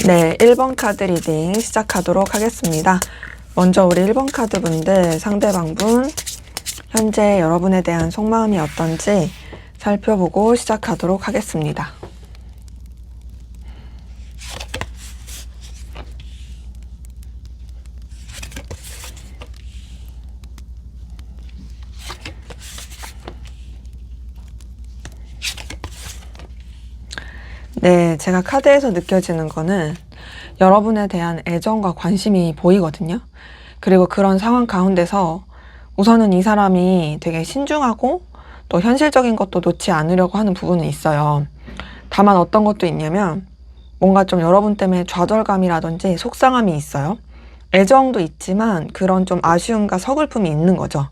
네, 1번 카드 리딩 시작하도록 하겠습니다. 먼저 우리 1번 카드 분들, 상대방분, 현재 여러분에 대한 속마음이 어떤지 살펴보고 시작하도록 하겠습니다. 네, 제가 카드에서 느껴지는 거는 여러분에 대한 애정과 관심이 보이거든요. 그리고 그런 상황 가운데서 우선은 이 사람이 되게 신중하고 또 현실적인 것도 놓지 않으려고 하는 부분은 있어요. 다만 어떤 것도 있냐면 뭔가 좀 여러분 때문에 좌절감이라든지 속상함이 있어요. 애정도 있지만 그런 좀 아쉬움과 서글픔이 있는 거죠.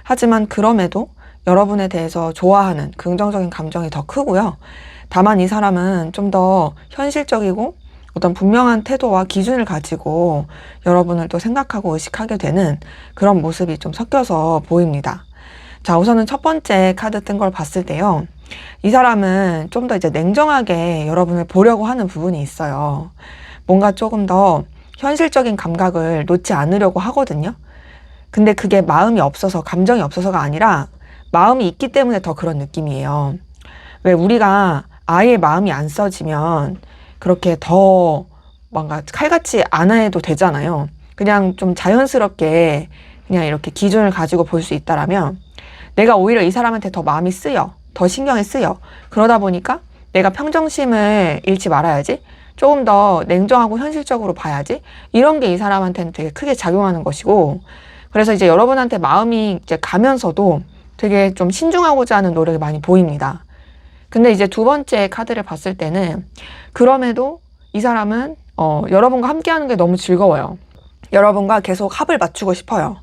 하지만 그럼에도 여러분에 대해서 좋아하는 긍정적인 감정이 더 크고요. 다만 이 사람은 좀 더 현실적이고 어떤 분명한 태도와 기준을 가지고 여러분을 또 생각하고 의식하게 되는 그런 모습이 좀 섞여서 보입니다. 자, 우선은 첫 번째 카드 뜬 걸 봤을 때요. 이 사람은 좀 더 이제 냉정하게 여러분을 보려고 하는 부분이 있어요. 뭔가 조금 더 현실적인 감각을 놓지 않으려고 하거든요. 근데 그게 마음이 없어서, 감정이 없어서가 아니라 마음이 있기 때문에 더 그런 느낌이에요. 왜 우리가 아예 마음이 안 써지면 그렇게 더 뭔가 칼같이 안 해도 되잖아요. 그냥 좀 자연스럽게 그냥 이렇게 기준을 가지고 볼 수 있다라면 내가 오히려 이 사람한테 더 마음이 쓰여, 더 신경이 쓰여. 그러다 보니까 내가 평정심을 잃지 말아야지, 조금 더 냉정하고 현실적으로 봐야지, 이런 게 이 사람한테는 되게 크게 작용하는 것이고, 그래서 이제 여러분한테 마음이 이제 가면서도 되게 좀 신중하고자 하는 노력이 많이 보입니다. 근데 이제 두 번째 카드를 봤을 때는 그럼에도 이 사람은 여러분과 함께 하는 게 너무 즐거워요. 여러분과 계속 합을 맞추고 싶어요.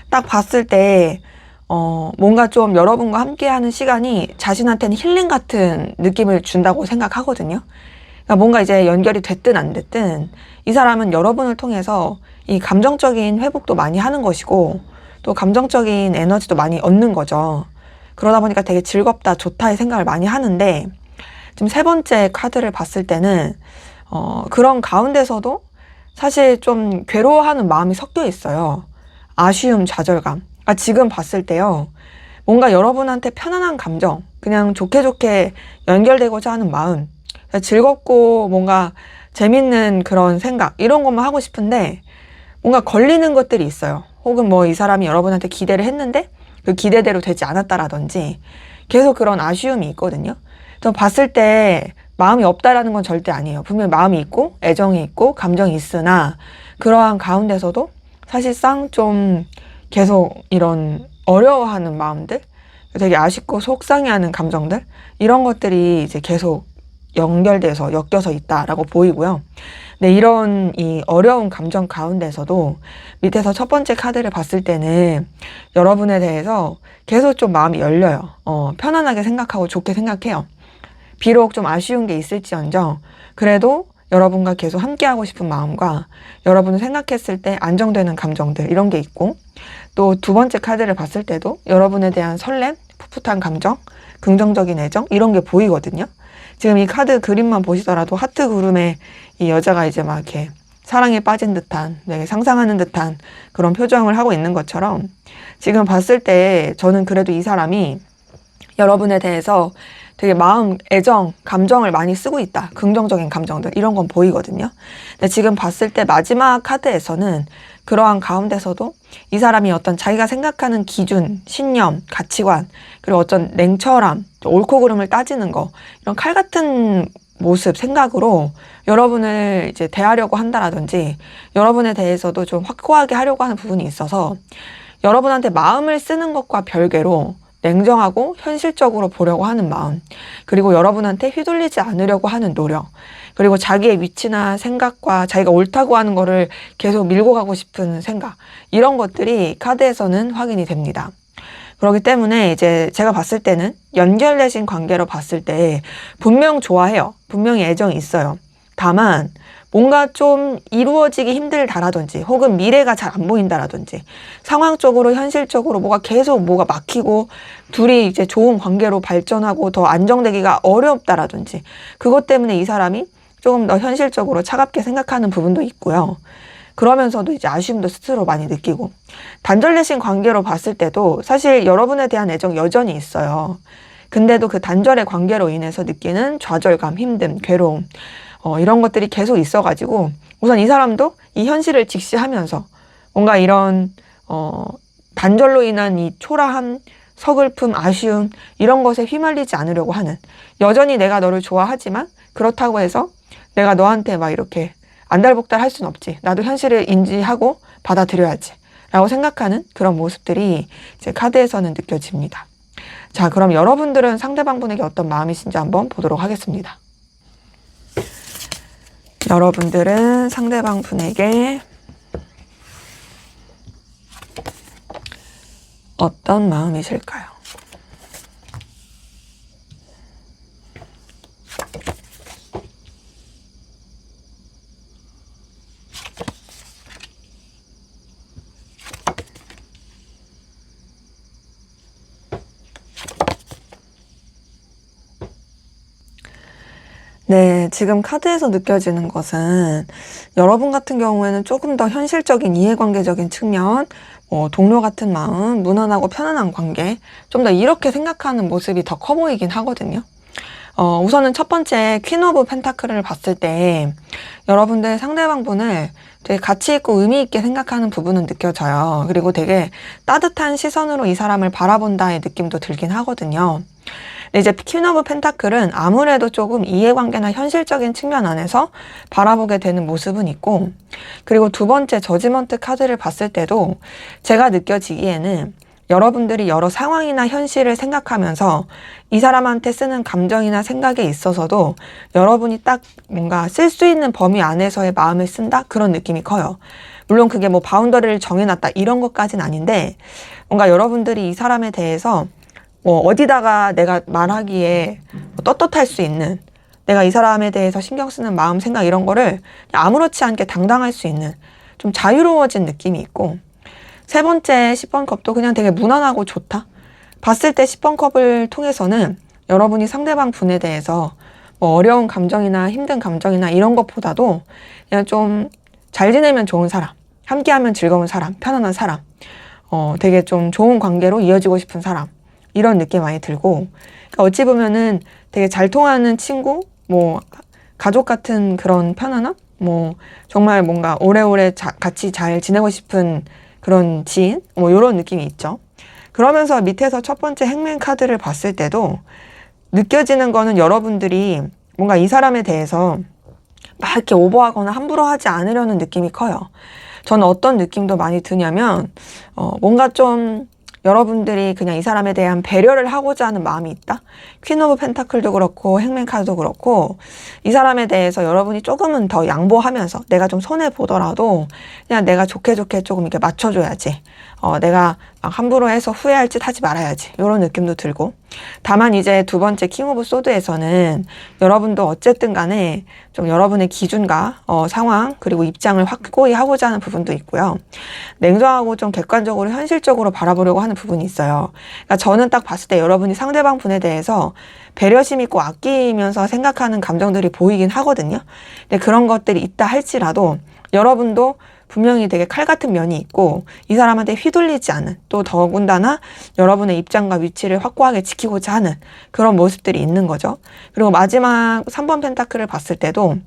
딱 봤을 때 뭔가 좀 여러분과 함께 하는 시간이 자신한테는 힐링 같은 느낌을 준다고 생각하거든요. 그러니까 뭔가 이제 연결이 됐든 안 됐든 이 사람은 여러분을 통해서 이 감정적인 회복도 많이 하는 것이고 또 감정적인 에너지도 많이 얻는 거죠. 그러다 보니까 되게 즐겁다, 좋다의 생각을 많이 하는데 지금 세 번째 카드를 봤을 때는 그런 가운데서도 사실 좀 괴로워하는 마음이 섞여 있어요. 아쉬움, 좌절감. 지금 봤을 때요. 뭔가 여러분한테 편안한 감정, 그냥 좋게 좋게 연결되고자 하는 마음, 즐겁고 뭔가 재밌는 그런 생각, 이런 것만 하고 싶은데 뭔가 걸리는 것들이 있어요. 혹은 뭐 이 사람이 여러분한테 기대를 했는데 그 기대대로 되지 않았다라든지 계속 그런 아쉬움이 있거든요. 저 봤을 때 마음이 없다라는 건 절대 아니에요. 분명히 마음이 있고 애정이 있고 감정이 있으나 그러한 가운데서도 사실상 좀 계속 이런 어려워하는 마음들, 되게 아쉽고 속상해하는 감정들, 이런 것들이 이제 계속 연결돼서 엮여서 있다라고 보이고요. 네, 이런 이 어려운 감정 가운데서도 밑에서 첫 번째 카드를 봤을 때는 여러분에 대해서 계속 좀 마음이 열려요. 편안하게 생각하고 좋게 생각해요. 비록 좀 아쉬운 게 있을지언정 그래도 여러분과 계속 함께하고 싶은 마음과 여러분을 생각했을 때 안정되는 감정들, 이런 게 있고, 또 두 번째 카드를 봤을 때도 여러분에 대한 설렘, 풋풋한 감정, 긍정적인 애정, 이런 게 보이거든요. 지금 이 카드 그림만 보시더라도 하트 구름에 이 여자가 이제 막 이렇게 사랑에 빠진 듯한, 되게 상상하는 듯한 그런 표정을 하고 있는 것처럼 지금 봤을 때 저는 그래도 이 사람이 여러분에 대해서 되게 마음, 애정, 감정을 많이 쓰고 있다. 긍정적인 감정들, 이런 건 보이거든요. 근데 지금 봤을 때 마지막 카드에서는 그러한 가운데서도 이 사람이 어떤 자기가 생각하는 기준, 신념, 가치관, 그리고 어떤 냉철함, 옳고 그름을 따지는 거, 이런 칼 같은 모습, 생각으로 여러분을 이제 대하려고 한다라든지 여러분에 대해서도 좀 확고하게 하려고 하는 부분이 있어서 여러분한테 마음을 쓰는 것과 별개로 냉정하고 현실적으로 보려고 하는 마음, 그리고 여러분한테 휘둘리지 않으려고 하는 노력, 그리고 자기의 위치나 생각과 자기가 옳다고 하는 거를 계속 밀고 가고 싶은 생각, 이런 것들이 카드에서는 확인이 됩니다. 그렇기 때문에 이제 제가 봤을 때는 연결되신 관계로 봤을 때 분명 좋아해요. 분명히 애정이 있어요. 다만 뭔가 좀 이루어지기 힘들다라든지 혹은 미래가 잘 안 보인다라든지 상황적으로 현실적으로 계속 뭐가 막히고 둘이 이제 좋은 관계로 발전하고 더 안정되기가 어렵다라든지 그것 때문에 이 사람이 조금 더 현실적으로 차갑게 생각하는 부분도 있고요. 그러면서도 이제 아쉬움도 스스로 많이 느끼고, 단절되신 관계로 봤을 때도 사실 여러분에 대한 애정 여전히 있어요. 근데도 그 단절의 관계로 인해서 느끼는 좌절감, 힘듦, 괴로움, 이런 것들이 계속 있어가지고, 우선 이 사람도 이 현실을 직시하면서 뭔가 이런 단절로 인한 이 초라함, 서글픔, 아쉬움 이런 것에 휘말리지 않으려고 하는, 여전히 내가 너를 좋아하지만 그렇다고 해서 내가 너한테 막 이렇게 안달복달 할 순 없지, 나도 현실을 인지하고 받아들여야지 라고 생각하는 그런 모습들이 이제 카드에서는 느껴집니다. 자, 그럼 여러분들은 상대방분에게 어떤 마음이신지 한번 보도록 하겠습니다. 여러분들은 상대방분에게 어떤 마음이실까요? 네, 지금 카드에서 느껴지는 것은 여러분 같은 경우에는 조금 더 현실적인 이해관계적인 측면, 동료 같은 마음, 무난하고 편안한 관계, 좀 더 이렇게 생각하는 모습이 더 커 보이긴 하거든요. 우선은 첫 번째 퀸 오브 펜타클을 봤을 때 여러분들 상대방분을 되게 가치 있고 의미 있게 생각하는 부분은 느껴져요. 그리고 되게 따뜻한 시선으로 이 사람을 바라본다의 느낌도 들긴 하거든요. 근데 이제 퀸 오브 펜타클은 아무래도 조금 이해관계나 현실적인 측면 안에서 바라보게 되는 모습은 있고, 그리고 두 번째 저지먼트 카드를 봤을 때도 제가 느껴지기에는 여러분들이 여러 상황이나 현실을 생각하면서 이 사람한테 쓰는 감정이나 생각에 있어서도 여러분이 딱 뭔가 쓸 수 있는 범위 안에서의 마음을 쓴다? 그런 느낌이 커요. 물론 그게 뭐 바운더리를 정해놨다 이런 것까진 아닌데, 뭔가 여러분들이 이 사람에 대해서 어디다가 내가 말하기에 떳떳할 수 있는, 내가 이 사람에 대해서 신경 쓰는 마음, 생각 이런 거를 아무렇지 않게 당당할 수 있는 좀 자유로워진 느낌이 있고, 세 번째 10번 컵도 그냥 되게 무난하고 좋다. 봤을 때 10번 컵을 통해서는 여러분이 상대방 분에 대해서 뭐 어려운 감정이나 힘든 감정이나 이런 것보다도 그냥 좀 잘 지내면 좋은 사람, 함께하면 즐거운 사람, 편안한 사람, 되게 좀 좋은 관계로 이어지고 싶은 사람, 이런 느낌 많이 들고, 그러니까 어찌 보면은 되게 잘 통하는 친구, 뭐 가족 같은 그런 편안함, 뭐 정말 뭔가 오래오래 같이 잘 지내고 싶은 그런 지인, 뭐 이런 느낌이 있죠. 그러면서 밑에서 첫 번째 행맨 카드를 봤을 때도 느껴지는 거는 여러분들이 뭔가 이 사람에 대해서 막 이렇게 오버하거나 함부로 하지 않으려는 느낌이 커요. 저는 어떤 느낌도 많이 드냐면 뭔가 좀 여러분들이 그냥 이 사람에 대한 배려를 하고자 하는 마음이 있다? 퀸 오브 펜타클도 그렇고 행맨 카드도 그렇고, 이 사람에 대해서 여러분이 조금은 더 양보하면서 내가 좀 손해보더라도 그냥 내가 좋게 조금 이렇게 맞춰줘야지, 내가 막 함부로 해서 후회할 짓 하지 말아야지, 이런 느낌도 들고. 다만 이제 두 번째 킹 오브 소드에서는 여러분도 어쨌든 간에 좀 여러분의 기준과 상황 그리고 입장을 확고히 하고자 하는 부분도 있고요. 냉정하고 좀 객관적으로 현실적으로 바라보려고 하는 부분이 있어요. 그러니까 저는 딱 봤을 때 여러분이 상대방 분에 대해서 배려심 있고 아끼면서 생각하는 감정들이 보이긴 하거든요. 근데 그런 것들이 있다 할지라도 여러분도 분명히 되게 칼 같은 면이 있고, 이 사람한테 휘둘리지 않은, 또 더군다나 여러분의 입장과 위치를 확고하게 지키고자 하는 그런 모습들이 있는 거죠. 그리고 마지막 3번 펜타클을 봤을 때도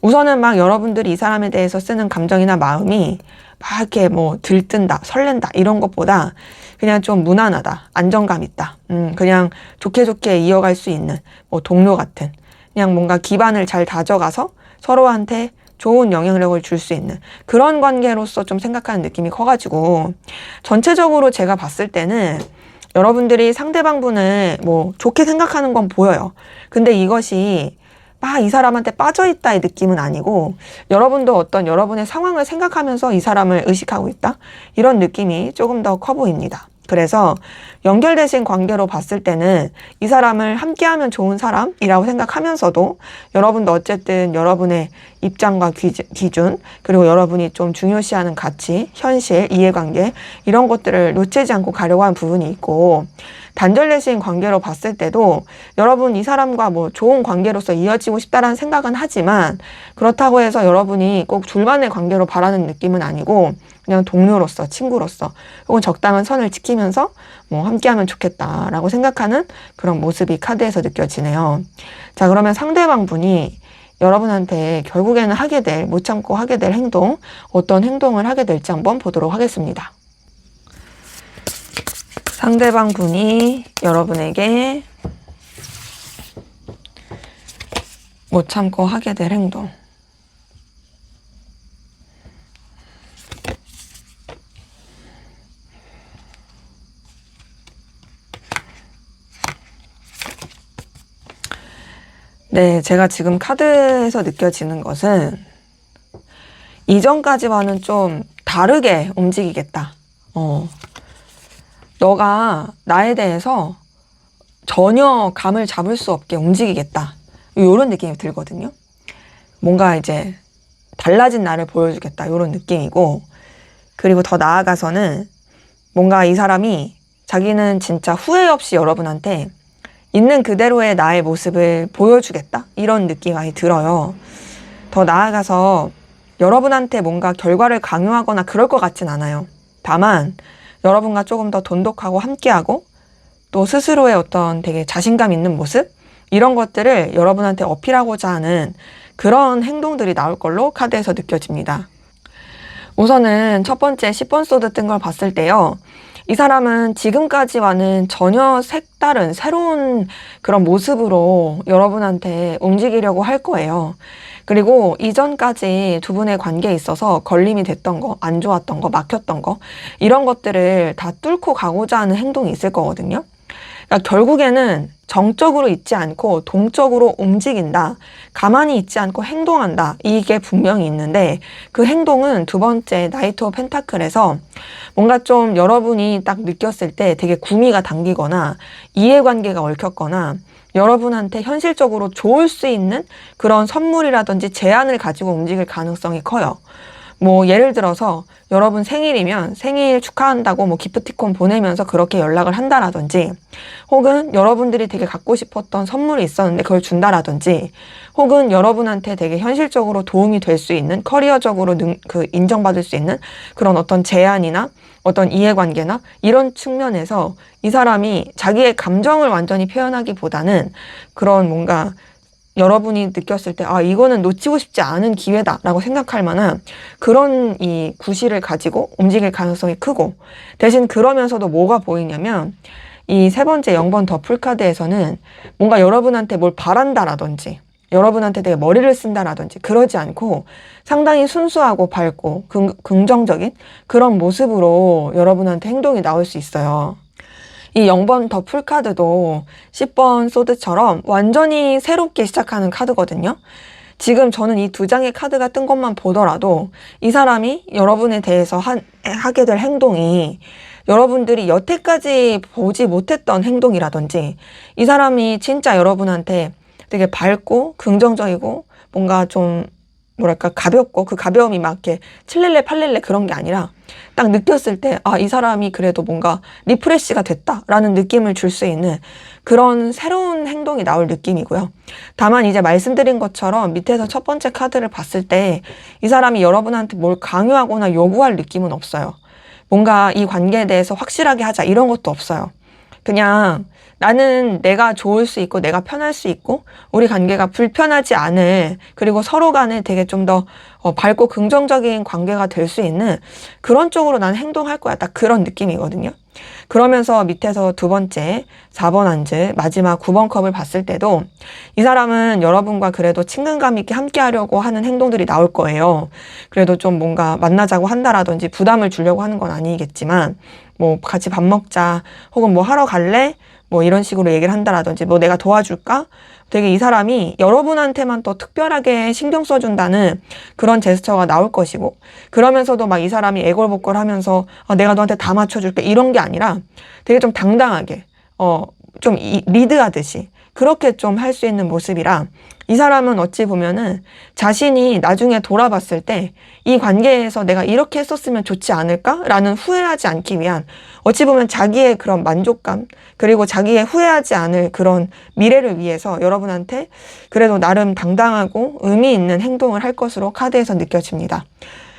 우선은 막 여러분들이 이 사람에 대해서 쓰는 감정이나 마음이 막 이렇게 뭐 들뜬다, 설렌다 이런 것보다 그냥 좀 무난하다, 안정감 있다, 그냥 좋게 이어갈 수 있는 뭐 동료 같은, 그냥 뭔가 기반을 잘 다져가서 서로한테 좋은 영향력을 줄 수 있는 그런 관계로서 좀 생각하는 느낌이 커가지고, 전체적으로 제가 봤을 때는 여러분들이 상대방 분을 뭐 좋게 생각하는 건 보여요. 근데 이것이 막 이 사람한테 빠져있다의 느낌은 아니고, 여러분도 어떤 여러분의 상황을 생각하면서 이 사람을 의식하고 있다, 이런 느낌이 조금 더 커 보입니다. 그래서 연결되신 관계로 봤을 때는 이 사람을 함께하면 좋은 사람이라고 생각하면서도 여러분도 어쨌든 여러분의 입장과 기준, 그리고 여러분이 좀 중요시하는 가치, 현실, 이해관계 이런 것들을 놓치지 않고 가려고 하는 부분이 있고, 단절되신 관계로 봤을 때도 여러분 이 사람과 뭐 좋은 관계로서 이어지고 싶다라는 생각은 하지만 그렇다고 해서 여러분이 꼭 둘만의 관계로 바라는 느낌은 아니고 그냥 동료로서, 친구로서 혹은 적당한 선을 지키면서 뭐 함께하면 좋겠다라고 생각하는 그런 모습이 카드에서 느껴지네요. 자, 그러면 상대방 분이 여러분한테 결국에는 못 참고 하게 될 행동, 어떤 행동을 하게 될지 한번 보도록 하겠습니다. 상대방 분이 여러분에게 못 참고 하게 될 행동. 네, 제가 지금 카드에서 느껴지는 것은 이전까지와는 좀 다르게 움직이겠다. 너가 나에 대해서 전혀 감을 잡을 수 없게 움직이겠다. 이런 느낌이 들거든요. 뭔가 이제 달라진 나를 보여주겠다. 이런 느낌이고, 그리고 더 나아가서는 뭔가 이 사람이 자기는 진짜 후회 없이 여러분한테 있는 그대로의 나의 모습을 보여주겠다. 이런 느낌이 많이 들어요. 더 나아가서 여러분한테 뭔가 결과를 강요하거나 그럴 것 같진 않아요. 다만 여러분과 조금 더 돈독하고 함께하고 또 스스로의 어떤 되게 자신감 있는 모습 이런 것들을 여러분한테 어필하고자 하는 그런 행동들이 나올 걸로 카드에서 느껴집니다. 우선은 첫 번째 10번 소드 뜬 걸 봤을 때요. 이 사람은 지금까지와는 전혀 색다른 새로운 그런 모습으로 여러분한테 움직이려고 할 거예요. 그리고 이전까지 두 분의 관계에 있어서 걸림이 됐던 거, 안 좋았던 거, 막혔던 거 이런 것들을 다 뚫고 가고자 하는 행동이 있을 거거든요. 그러니까 결국에는 정적으로 있지 않고 동적으로 움직인다. 가만히 있지 않고 행동한다. 이게 분명히 있는데 그 행동은 두 번째 나이트 오브 펜타클에서 뭔가 좀 여러분이 딱 느꼈을 때 되게 구미가 당기거나 이해관계가 얽혔거나 여러분한테 현실적으로 좋을 수 있는 그런 선물이라든지 제안을 가지고 움직일 가능성이 커요. 뭐 예를 들어서 여러분 생일이면 생일 축하한다고 뭐 기프티콘 보내면서 그렇게 연락을 한다라든지 혹은 여러분들이 되게 갖고 싶었던 선물이 있었는데 그걸 준다라든지 혹은 여러분한테 되게 현실적으로 도움이 될 수 있는 커리어적으로 인정받을 수 있는 그런 어떤 제안이나 어떤 이해관계나 이런 측면에서 이 사람이 자기의 감정을 완전히 표현하기보다는 그런 뭔가 여러분이 느꼈을 때, 아, 이거는 놓치고 싶지 않은 기회다라고 생각할 만한 그런 이 구실을 가지고 움직일 가능성이 크고, 대신 그러면서도 뭐가 보이냐면, 이 세 번째 0번 더 풀카드에서는 뭔가 여러분한테 뭘 바란다라든지, 여러분한테 되게 머리를 쓴다라든지, 그러지 않고 상당히 순수하고 밝고 긍정적인 그런 모습으로 여러분한테 행동이 나올 수 있어요. 이 0번 더 풀카드도 10번 소드처럼 완전히 새롭게 시작하는 카드거든요. 지금 저는 이 두 장의 카드가 뜬 것만 보더라도 이 사람이 여러분에 대해서 하게 될 행동이 여러분들이 여태까지 보지 못했던 행동이라든지 이 사람이 진짜 여러분한테 되게 밝고 긍정적이고 뭔가 좀 뭐랄까 가볍고 그 가벼움이 막 이렇게 칠렐레 팔렐레 그런 게 아니라 딱 느꼈을 때 아, 이 사람이 그래도 뭔가 리프레시가 됐다라는 느낌을 줄 수 있는 그런 새로운 행동이 나올 느낌이고요. 다만 이제 말씀드린 것처럼 밑에서 첫 번째 카드를 봤을 때 이 사람이 여러분한테 뭘 강요하거나 요구할 느낌은 없어요. 뭔가 이 관계에 대해서 확실하게 하자 이런 것도 없어요. 그냥 나는 내가 좋을 수 있고 내가 편할 수 있고 우리 관계가 불편하지 않을 그리고 서로 간에 되게 좀 더 밝고 긍정적인 관계가 될 수 있는 그런 쪽으로 난 행동할 거야. 딱 그런 느낌이거든요. 그러면서 밑에서 두 번째 4번 한즈 마지막 9번 컵을 봤을 때도 이 사람은 여러분과 그래도 친근감 있게 함께 하려고 하는 행동들이 나올 거예요. 그래도 좀 뭔가 만나자고 한다라든지 부담을 주려고 하는 건 아니겠지만 뭐 같이 밥 먹자 혹은 뭐 하러 갈래? 뭐 이런 식으로 얘기를 한다라든지 뭐 내가 도와줄까? 되게 이 사람이 여러분한테만 더 특별하게 신경 써준다는 그런 제스처가 나올 것이고 그러면서도 막 이 사람이 애걸복걸 하면서 내가 너한테 다 맞춰줄게 이런 게 아니라 되게 좀 당당하게 좀 리드하듯이 그렇게 좀 할 수 있는 모습이라 이 사람은 어찌 보면은 자신이 나중에 돌아봤을 때 이 관계에서 내가 이렇게 했었으면 좋지 않을까라는 후회하지 않기 위한 어찌 보면 자기의 그런 만족감 그리고 자기의 후회하지 않을 그런 미래를 위해서 여러분한테 그래도 나름 당당하고 의미 있는 행동을 할 것으로 카드에서 느껴집니다.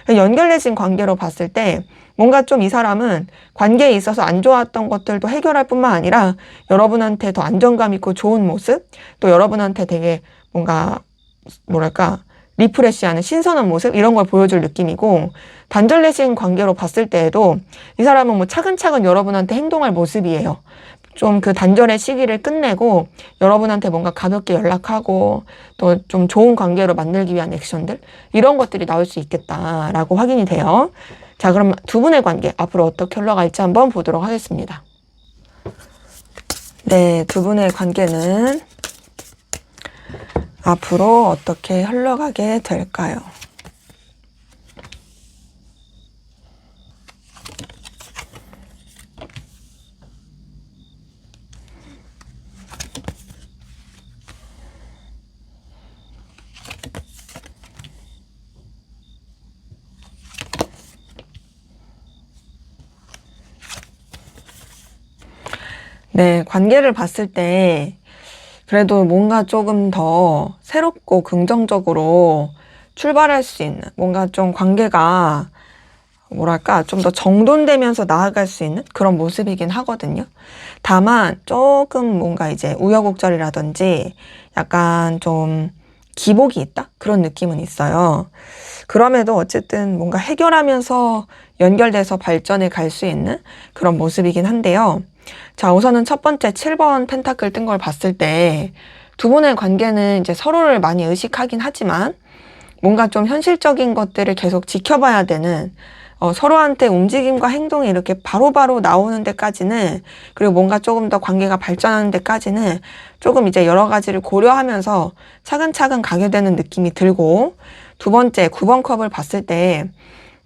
연결되신 관계로 봤을 때 뭔가 좀 이 사람은 관계에 있어서 안 좋았던 것들도 해결할 뿐만 아니라 여러분한테 더 안정감 있고 좋은 모습, 또 여러분한테 되게 뭔가 뭐랄까 리프레시하는 신선한 모습 이런 걸 보여줄 느낌이고, 단절되신 관계로 봤을 때에도 이 사람은 뭐 차근차근 여러분한테 행동할 모습이에요. 좀 그 단절의 시기를 끝내고 여러분한테 뭔가 가볍게 연락하고 또 좀 좋은 관계로 만들기 위한 액션들 이런 것들이 나올 수 있겠다라고 확인이 돼요. 자, 그럼 두 분의 관계 앞으로 어떻게 흘러갈지 한번 보도록 하겠습니다. 네, 두 분의 관계는 앞으로 어떻게 흘러가게 될까요? 네, 관계를 봤을 때 그래도 뭔가 조금 더 새롭고 긍정적으로 출발할 수 있는 뭔가 좀 관계가 뭐랄까 좀 더 정돈되면서 나아갈 수 있는 그런 모습이긴 하거든요. 다만 조금 뭔가 이제 우여곡절이라든지 약간 좀 기복이 있다? 그런 느낌은 있어요. 그럼에도 어쨌든 뭔가 해결하면서 연결돼서 발전해 갈 수 있는 그런 모습이긴 한데요. 자, 우선은 첫 번째 7번 펜타클 뜬 걸 봤을 때 두 분의 관계는 이제 서로를 많이 의식하긴 하지만 뭔가 좀 현실적인 것들을 계속 지켜봐야 되는 서로한테 움직임과 행동이 이렇게 바로바로 나오는 데까지는, 그리고 뭔가 조금 더 관계가 발전하는 데까지는 조금 이제 여러 가지를 고려하면서 차근차근 가게 되는 느낌이 들고, 두 번째 9번 컵을 봤을 때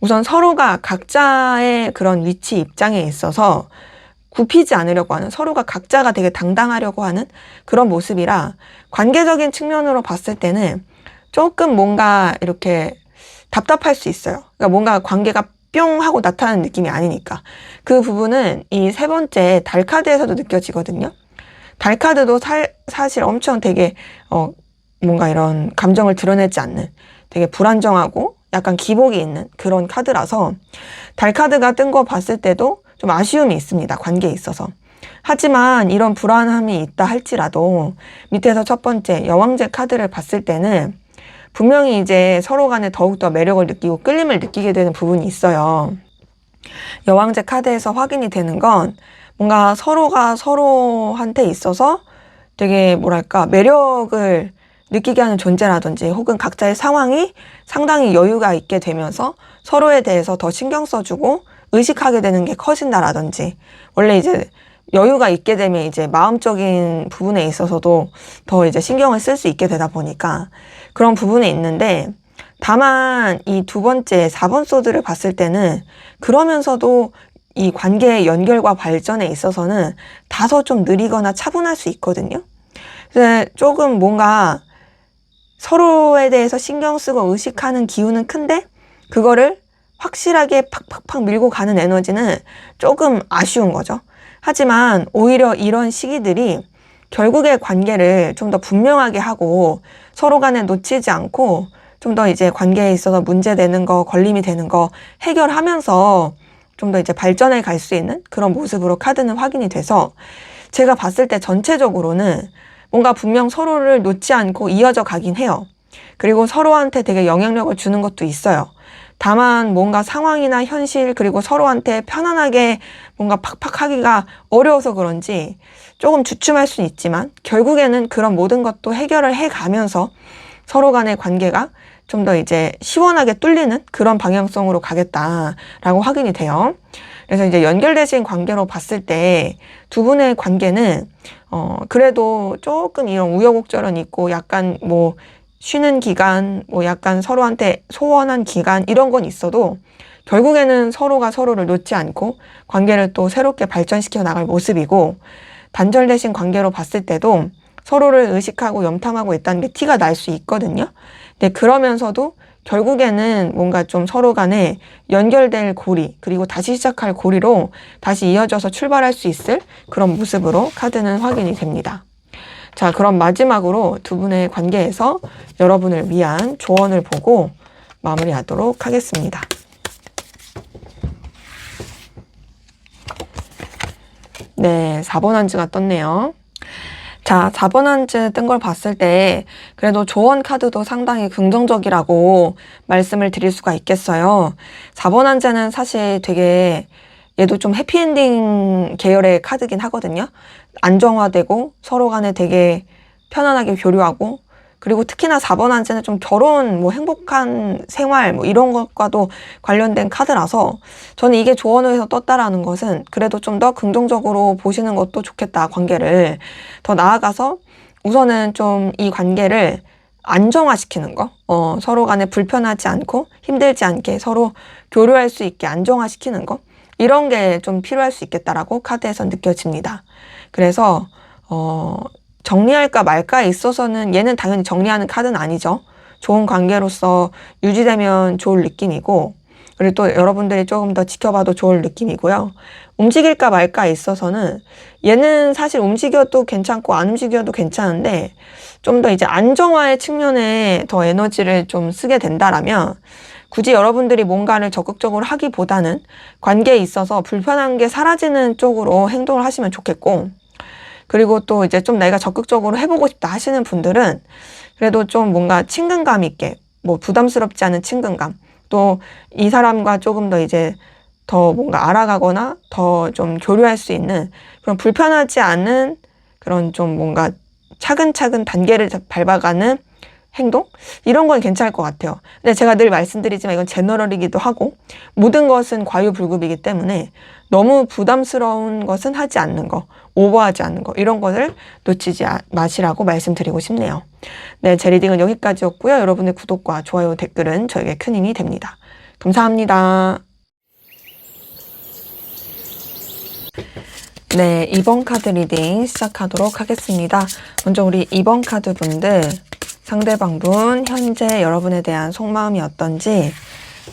우선 서로가 각자의 그런 위치 입장에 있어서 굽히지 않으려고 하는, 서로가 각자가 되게 당당하려고 하는 그런 모습이라 관계적인 측면으로 봤을 때는 조금 뭔가 이렇게 답답할 수 있어요. 그러니까 뭔가 관계가 뿅 하고 나타나는 느낌이 아니니까. 그 부분은 이 세 번째 달 카드에서도 느껴지거든요. 달 카드도 사실 엄청 되게 뭔가 이런 감정을 드러내지 않는 되게 불안정하고 약간 기복이 있는 그런 카드라서 달 카드가 뜬 거 봤을 때도 좀 아쉬움이 있습니다. 관계에 있어서. 하지만 이런 불안함이 있다 할지라도 밑에서 첫 번째 여왕제 카드를 봤을 때는 분명히 이제 서로 간에 더욱더 매력을 느끼고 끌림을 느끼게 되는 부분이 있어요. 여왕제 카드에서 확인이 되는 건 뭔가 서로가 서로한테 있어서 되게 뭐랄까 매력을 느끼게 하는 존재라든지 혹은 각자의 상황이 상당히 여유가 있게 되면서 서로에 대해서 더 신경 써주고 의식하게 되는 게 커진다라든지, 원래 이제 여유가 있게 되면 이제 마음적인 부분에 있어서도 더 이제 신경을 쓸 수 있게 되다 보니까 그런 부분에 있는데, 다만 이 두 번째 4번 소드를 봤을 때는 그러면서도 이 관계의 연결과 발전에 있어서는 다소 좀 느리거나 차분할 수 있거든요. 그래서 조금 뭔가 서로에 대해서 신경 쓰고 의식하는 기운은 큰데 그거를 확실하게 팍팍팍 밀고 가는 에너지는 조금 아쉬운 거죠. 하지만 오히려 이런 시기들이 결국에 관계를 좀 더 분명하게 하고 서로 간에 놓치지 않고 좀 더 이제 관계에 있어서 문제되는 거, 걸림이 되는 거 해결하면서 좀 더 이제 발전해 갈 수 있는 그런 모습으로 카드는 확인이 돼서 제가 봤을 때 전체적으로는 뭔가 분명 서로를 놓지 않고 이어져 가긴 해요. 그리고 서로한테 되게 영향력을 주는 것도 있어요. 다만 뭔가 상황이나 현실 그리고 서로한테 편안하게 뭔가 팍팍 하기가 어려워서 그런지 조금 주춤할 수는 있지만 결국에는 그런 모든 것도 해결을 해가면서 서로 간의 관계가 좀 더 이제 시원하게 뚫리는 그런 방향성으로 가겠다라고 확인이 돼요. 그래서 이제 연결되신 관계로 봤을 때 두 분의 관계는 그래도 조금 이런 우여곡절은 있고 약간 뭐 쉬는 기간, 뭐 약간 서로한테 소원한 기간 이런 건 있어도 결국에는 서로가 서로를 놓지 않고 관계를 또 새롭게 발전시켜 나갈 모습이고, 단절되신 관계로 봤을 때도 서로를 의식하고 염탐하고 있다는 게 티가 날 수 있거든요. 근데 그러면서도 결국에는 뭔가 좀 서로 간에 연결될 고리, 그리고 다시 시작할 고리로 다시 이어져서 출발할 수 있을 그런 모습으로 카드는 확인이 됩니다. 자, 그럼 마지막으로 두 분의 관계에서 여러분을 위한 조언을 보고 마무리하도록 하겠습니다. 네, 4번 한지가 떴네요. 자, 4번 한지 뜬 걸 봤을 때 그래도 조언 카드도 상당히 긍정적이라고 말씀을 드릴 수가 있겠어요. 4번 한지는 사실 되게 얘도 좀 해피엔딩 계열의 카드긴 하거든요. 안정화되고 서로 간에 되게 편안하게 교류하고, 그리고 특히나 4번 한지는 좀 결혼, 뭐 행복한 생활, 뭐 이런 것과도 관련된 카드라서 저는 이게 조언을 해서 떴다라는 것은 그래도 좀 더 긍정적으로 보시는 것도 좋겠다, 관계를. 더 나아가서 우선은 좀 이 관계를 안정화시키는 거, 서로 간에 불편하지 않고 힘들지 않게 서로 교류할 수 있게 안정화시키는 거, 이런 게 좀 필요할 수 있겠다라고 카드에서 느껴집니다. 그래서 정리할까 말까에 있어서는 얘는 당연히 정리하는 카드는 아니죠. 좋은 관계로서 유지되면 좋을 느낌이고, 그리고 또 여러분들이 조금 더 지켜봐도 좋을 느낌이고요. 움직일까 말까에 있어서는 얘는 사실 움직여도 괜찮고 안 움직여도 괜찮은데 좀 더 이제 안정화의 측면에 더 에너지를 좀 쓰게 된다라면 굳이 여러분들이 뭔가를 적극적으로 하기보다는 관계에 있어서 불편한 게 사라지는 쪽으로 행동을 하시면 좋겠고, 그리고 또 이제 좀 내가 적극적으로 해보고 싶다 하시는 분들은 그래도 좀 뭔가 친근감 있게, 뭐 부담스럽지 않은 친근감, 또 이 사람과 조금 더 이제 더 뭔가 알아가거나 더 좀 교류할 수 있는 그런 불편하지 않은 그런 좀 뭔가 차근차근 단계를 밟아가는 행동? 이런 건 괜찮을 것 같아요. 근데 제가 늘 말씀드리지만 이건 제너럴이기도 하고 모든 것은 과유불급이기 때문에 너무 부담스러운 것은 하지 않는 거, 오버하지 않는 거, 이런 것을 놓치지 마시라고 말씀드리고 싶네요. 네, 제 리딩은 여기까지였고요. 여러분의 구독과 좋아요, 댓글은 저에게 큰 힘이 됩니다. 감사합니다. 네, 2번 카드 리딩 시작하도록 하겠습니다. 먼저 우리 2번 카드 분들, 상대방분 현재 여러분에 대한 속마음이 어떤지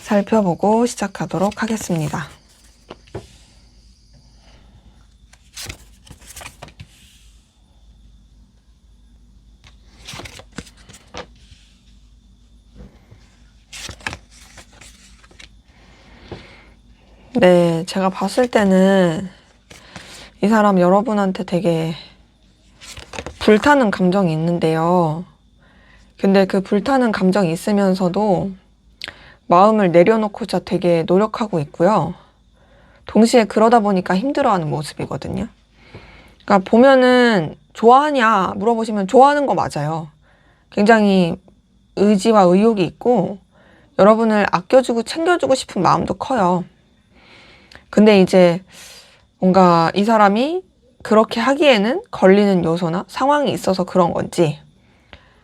살펴보고 시작하도록 하겠습니다. 네, 제가 봤을 때는 이 사람 여러분한테 되게 불타는 감정이 있는데요. 근데 그 불타는 감정이 있으면서도 마음을 내려놓고자 되게 노력하고 있고요. 동시에 그러다 보니까 힘들어하는 모습이거든요. 그러니까 보면은 좋아하냐 물어보시면 좋아하는 거 맞아요. 굉장히 의지와 의욕이 있고 여러분을 아껴주고 챙겨주고 싶은 마음도 커요. 근데 이제 뭔가 이 사람이 그렇게 하기에는 걸리는 요소나 상황이 있어서 그런 건지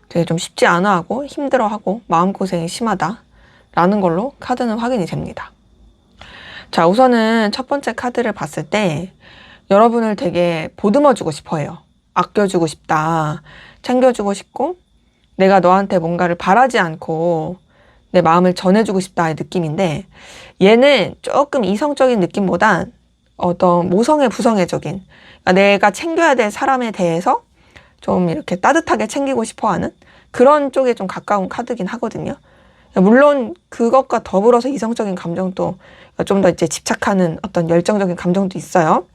되게 좀 쉽지 않아 하고 힘들어 하고 마음고생이 심하다라는 걸로 카드는 확인이 됩니다. 자, 우선은 첫 번째 카드를 봤을 때 여러분을 되게 보듬어주고 싶어 해요. 아껴주고 싶다, 챙겨주고 싶고 내가 너한테 뭔가를 바라지 않고 내 마음을 전해주고 싶다의 느낌인데, 얘는 조금 이성적인 느낌보단 어떤 모성애 부성애적인, 그러니까 내가 챙겨야 될 사람에 대해서 좀 이렇게 따뜻하게 챙기고 싶어하는 그런 쪽에 좀 가까운 카드긴 하거든요. 물론 그것과 더불어서 이성적인 감정도 좀 더 이제 집착하는 어떤 열정적인 감정도 있어요.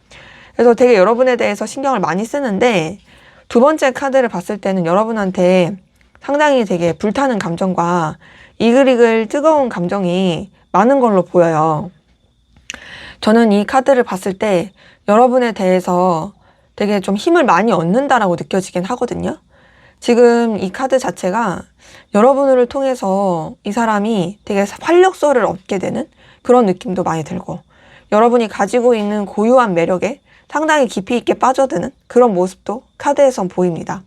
그래서 되게 여러분에 대해서 신경을 많이 쓰는데, 두 번째 카드를 봤을 때는 여러분한테 상당히 되게 불타는 감정과 이글이글 뜨거운 감정이 많은 걸로 보여요. 저는 이 카드를 봤을 때 여러분에 대해서 되게 좀 힘을 많이 얻는다라고 느껴지긴 하거든요. 지금 이 카드 자체가 여러분을 통해서 이 사람이 되게 활력소를 얻게 되는 그런 느낌도 많이 들고, 여러분이 가지고 있는 고유한 매력에 상당히 깊이 있게 빠져드는 그런 모습도 카드에선 보입니다.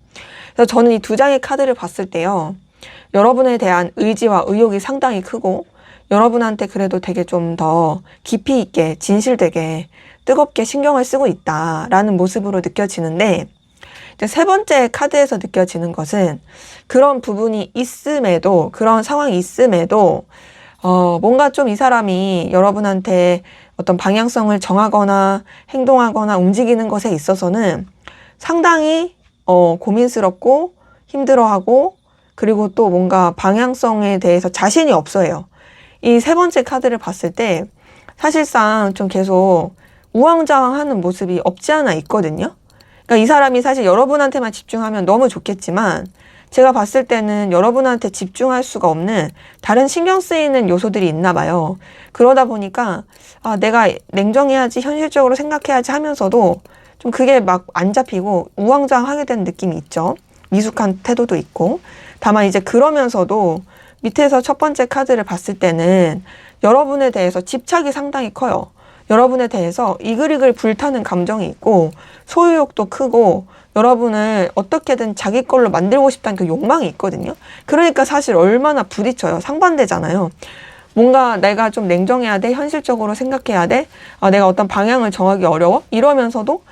그래서 저는 이 두 장의 카드를 봤을 때요, 여러분에 대한 의지와 의욕이 상당히 크고 여러분한테 그래도 되게 좀 더 깊이 있게 진실되게 뜨겁게 신경을 쓰고 있다라는 모습으로 느껴지는데, 이제 세 번째 카드에서 느껴지는 것은 그런 부분이 있음에도, 그런 상황이 있음에도 뭔가 좀 이 사람이 여러분한테 어떤 방향성을 정하거나 행동하거나 움직이는 것에 있어서는 상당히 고민스럽고 힘들어하고, 그리고 또 뭔가 방향성에 대해서 자신이 없어요. 이 세 번째 카드를 봤을 때 사실상 좀 계속 우왕좌왕하는 모습이 없지 않아 있거든요. 그러니까 이 사람이 사실 여러분한테만 집중하면 너무 좋겠지만, 제가 봤을 때는 여러분한테 집중할 수가 없는 다른 신경 쓰이는 요소들이 있나 봐요. 그러다 보니까 내가 냉정해야지, 현실적으로 생각해야지 하면서도 좀 그게 막 안 잡히고 우왕좌왕하게 되는 느낌이 있죠. 미숙한 태도도 있고. 다만 이제 그러면서도 밑에서 첫 번째 카드를 봤을 때는 여러분에 대해서 집착이 상당히 커요. 여러분에 대해서 이글이글 불타는 감정이 있고, 소유욕도 크고, 여러분을 어떻게든 자기 걸로 만들고 싶다는 그 욕망이 있거든요. 그러니까 사실 얼마나 부딪혀요. 상반되잖아요. 뭔가 내가 좀 냉정해야 돼, 현실적으로 생각해야 돼, 내가 어떤 방향을 정하기 어려워, 이러면서도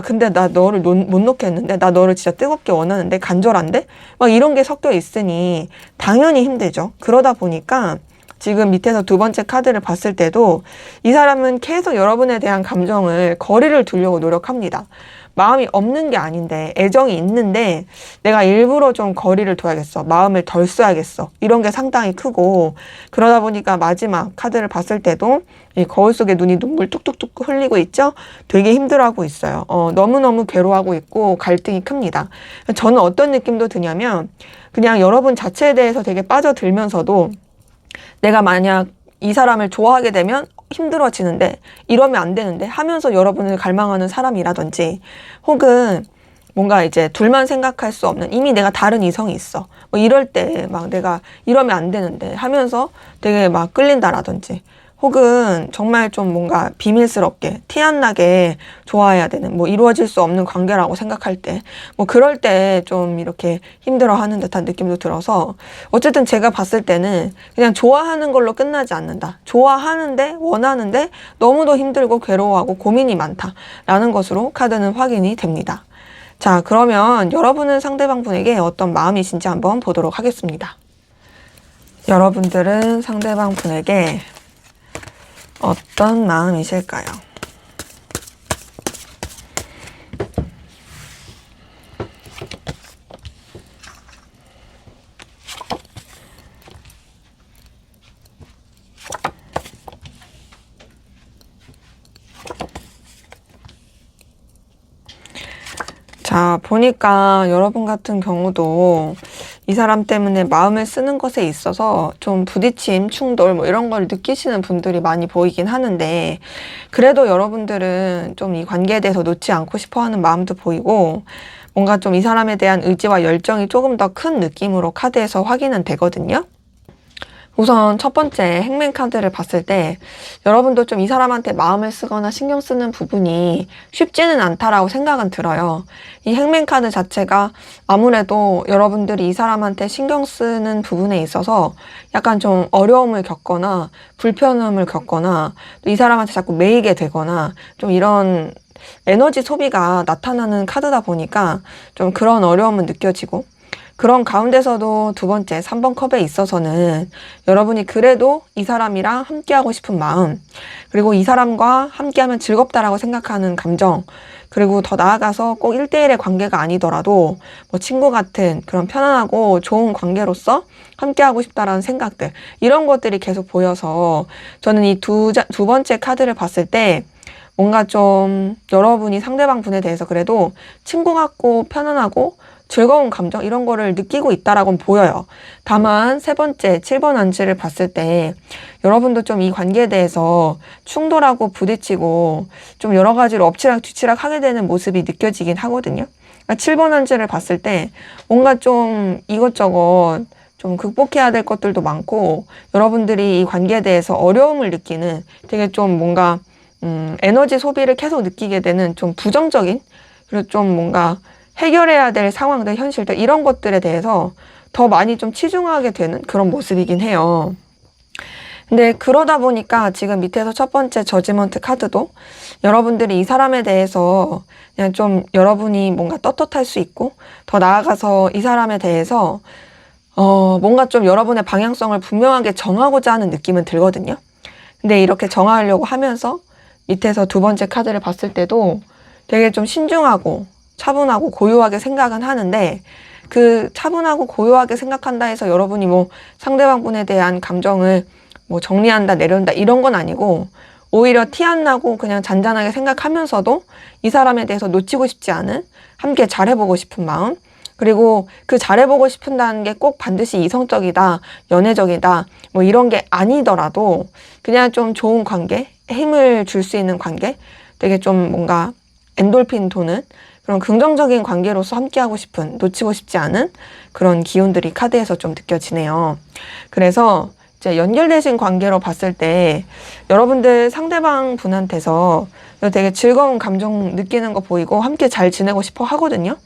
근데 나 너를 못 놓겠는데, 나 너를 진짜 뜨겁게 원하는데, 간절한데, 막 이런 게 섞여 있으니 당연히 힘들죠. 그러다 보니까 지금 밑에서 두 번째 카드를 봤을 때도 이 사람은 계속 여러분에 대한 감정을, 거리를 두려고 노력합니다. 마음이 없는 게 아닌데, 애정이 있는데 내가 일부러 좀 거리를 둬야겠어, 마음을 덜 써야겠어, 이런 게 상당히 크고, 그러다 보니까 마지막 카드를 봤을 때도 이 거울 속에 눈이 눈물 뚝뚝뚝 흘리고 있죠. 되게 힘들어하고 있어요. 너무너무 괴로워하고 있고 갈등이 큽니다. 저는 어떤 느낌도 드냐면, 그냥 여러분 자체에 대해서 되게 빠져들면서도 내가 만약 이 사람을 좋아하게 되면 힘들어지는데, 이러면 안 되는데 하면서 여러분을 갈망하는 사람이라든지, 혹은 뭔가 이제 둘만 생각할 수 없는, 이미 내가 다른 이성이 있어, 뭐 이럴 때 막 내가 이러면 안 되는데 하면서 되게 막 끌린다라든지, 혹은 정말 좀 뭔가 비밀스럽게 티 안 나게 좋아해야 되는, 뭐 이루어질 수 없는 관계라고 생각할 때, 뭐 그럴 때 좀 이렇게 힘들어하는 듯한 느낌도 들어서, 어쨌든 제가 봤을 때는 그냥 좋아하는 걸로 끝나지 않는다, 좋아하는데, 원하는데 너무도 힘들고 괴로워하고 고민이 많다라는 것으로 카드는 확인이 됩니다. 자, 그러면 여러분은 상대방 분에게 어떤 마음이신지 한번 보도록 하겠습니다. 여러분들은 상대방 분에게 어떤 마음이실까요? 자, 보니까 여러분 같은 경우도 이 사람 때문에 마음을 쓰는 것에 있어서 좀 부딪힘, 충돌 뭐 이런 걸 느끼시는 분들이 많이 보이긴 하는데, 그래도 여러분들은 좀 이 관계에 대해서 놓지 않고 싶어 하는 마음도 보이고, 뭔가 좀 이 사람에 대한 의지와 열정이 조금 더 큰 느낌으로 카드에서 확인은 되거든요. 우선 첫 번째 행맨 카드를 봤을 때 여러분도 좀 이 사람한테 마음을 쓰거나 신경 쓰는 부분이 쉽지는 않다라고 생각은 들어요. 이 행맨 카드 자체가 아무래도 여러분들이 이 사람한테 신경 쓰는 부분에 있어서 약간 좀 어려움을 겪거나 불편함을 겪거나, 또 이 사람한테 자꾸 매이게 되거나, 좀 이런 에너지 소비가 나타나는 카드다 보니까 좀 그런 어려움은 느껴지고, 그런 가운데서도 두 번째 3번 컵에 있어서는 여러분이 그래도 이 사람이랑 함께하고 싶은 마음, 그리고 이 사람과 함께하면 즐겁다라고 생각하는 감정, 그리고 더 나아가서 꼭 1대1의 관계가 아니더라도 뭐 친구 같은 그런 편안하고 좋은 관계로서 함께하고 싶다라는 생각들, 이런 것들이 계속 보여서 저는 이 두 번째 카드를 봤을 때 뭔가 좀 여러분이 상대방 분에 대해서 그래도 친구 같고 편안하고 즐거운 감정, 이런 거를 느끼고 있다라고는 보여요. 다만 세 번째 7번 안지를 봤을 때 여러분도 좀 이 관계에 대해서 충돌하고 부딪히고 좀 여러 가지로 엎치락 뒤치락 하게 되는 모습이 느껴지긴 하거든요. 그러니까 7번 안지를 봤을 때 뭔가 좀 이것저것 좀 극복해야 될 것들도 많고, 여러분들이 이 관계에 대해서 어려움을 느끼는, 되게 좀 뭔가 에너지 소비를 계속 느끼게 되는 좀 부정적인, 그리고 좀 뭔가 해결해야 될 상황들, 현실들, 이런 것들에 대해서 더 많이 좀 치중하게 되는 그런 모습이긴 해요. 근데 그러다 보니까 지금 밑에서 첫 번째 저지먼트 카드도 여러분들이 이 사람에 대해서 그냥 좀 여러분이 뭔가 떳떳할 수 있고 더 나아가서 이 사람에 대해서 뭔가 좀 여러분의 방향성을 분명하게 정하고자 하는 느낌은 들거든요. 근데 이렇게 정하려고 하면서 밑에서 두 번째 카드를 봤을 때도 되게 좀 신중하고 차분하고 고요하게 생각은 하는데 그 차분하고 고요하게 생각한다 해서 여러분이 뭐 상대방분에 대한 감정을 뭐 정리한다 내려온다 이런 건 아니고 오히려 티 안 나고 그냥 잔잔하게 생각하면서도 이 사람에 대해서 놓치고 싶지 않은 함께 잘해보고 싶은 마음 그리고 그 잘해보고 싶은다는 게 꼭 반드시 이성적이다 연애적이다 뭐 이런 게 아니더라도 그냥 좀 좋은 관계 힘을 줄 수 있는 관계 되게 좀 뭔가 엔돌핀 도는 그런 긍정적인 관계로서 함께하고 싶은 놓치고 싶지 않은 그런 기운들이 카드에서 좀 느껴지네요. 그래서 이제 연결되신 관계로 봤을 때 여러분들 상대방 분한테서 되게 즐거운 감정 느끼는 거 보이고 함께 잘 지내고 싶어 하거든요.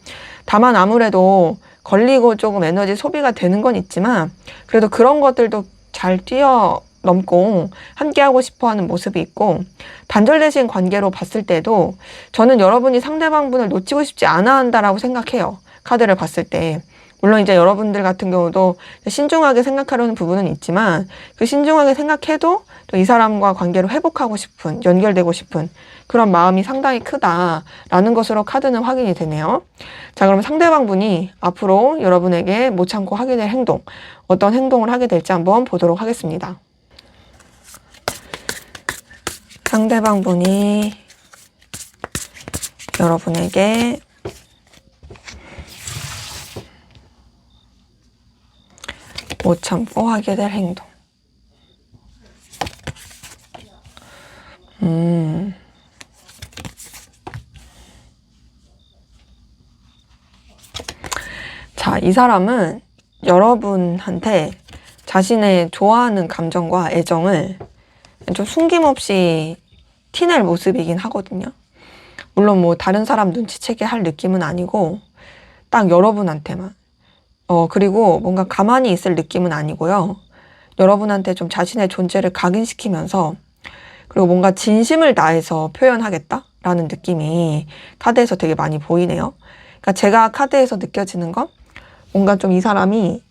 다만 아무래도 걸리고 조금 에너지 소비가 되는 건 있지만 그래도 그런 것들도 잘 뛰어넘고 함께하고 싶어 하는 모습이 있고 단절되신 관계로 봤을 때도 저는 여러분이 상대방분을 놓치고 싶지 않아 한다라고 생각해요. 카드를 봤을 때. 물론 이제 여러분들 같은 경우도 신중하게 생각하려는 부분은 있지만 그 신중하게 생각해도 또 이 사람과 관계를 회복하고 싶은, 연결되고 싶은 그런 마음이 상당히 크다라는 것으로 카드는 확인이 되네요. 자, 그럼 상대방분이 앞으로 여러분에게 못 참고 하게 될 행동, 어떤 행동을 하게 될지 한번 보도록 하겠습니다. 상대방분이 여러분에게 못 참고 하게 될 행동. 자, 이 사람은 여러분한테 자신의 좋아하는 감정과 애정을 좀 숨김없이 티낼 모습이긴 하거든요. 물론 뭐 다른 사람 눈치채게 할 느낌은 아니고 딱 여러분한테만 그리고 뭔가 가만히 있을 느낌은 아니고요. 여러분한테 좀 자신의 존재를 각인시키면서 그리고 뭔가 진심을 다해서 표현하겠다라는 느낌이 카드에서 되게 많이 보이네요. 그러니까 제가 카드에서 느껴지는 건 뭔가 좀 이 사람이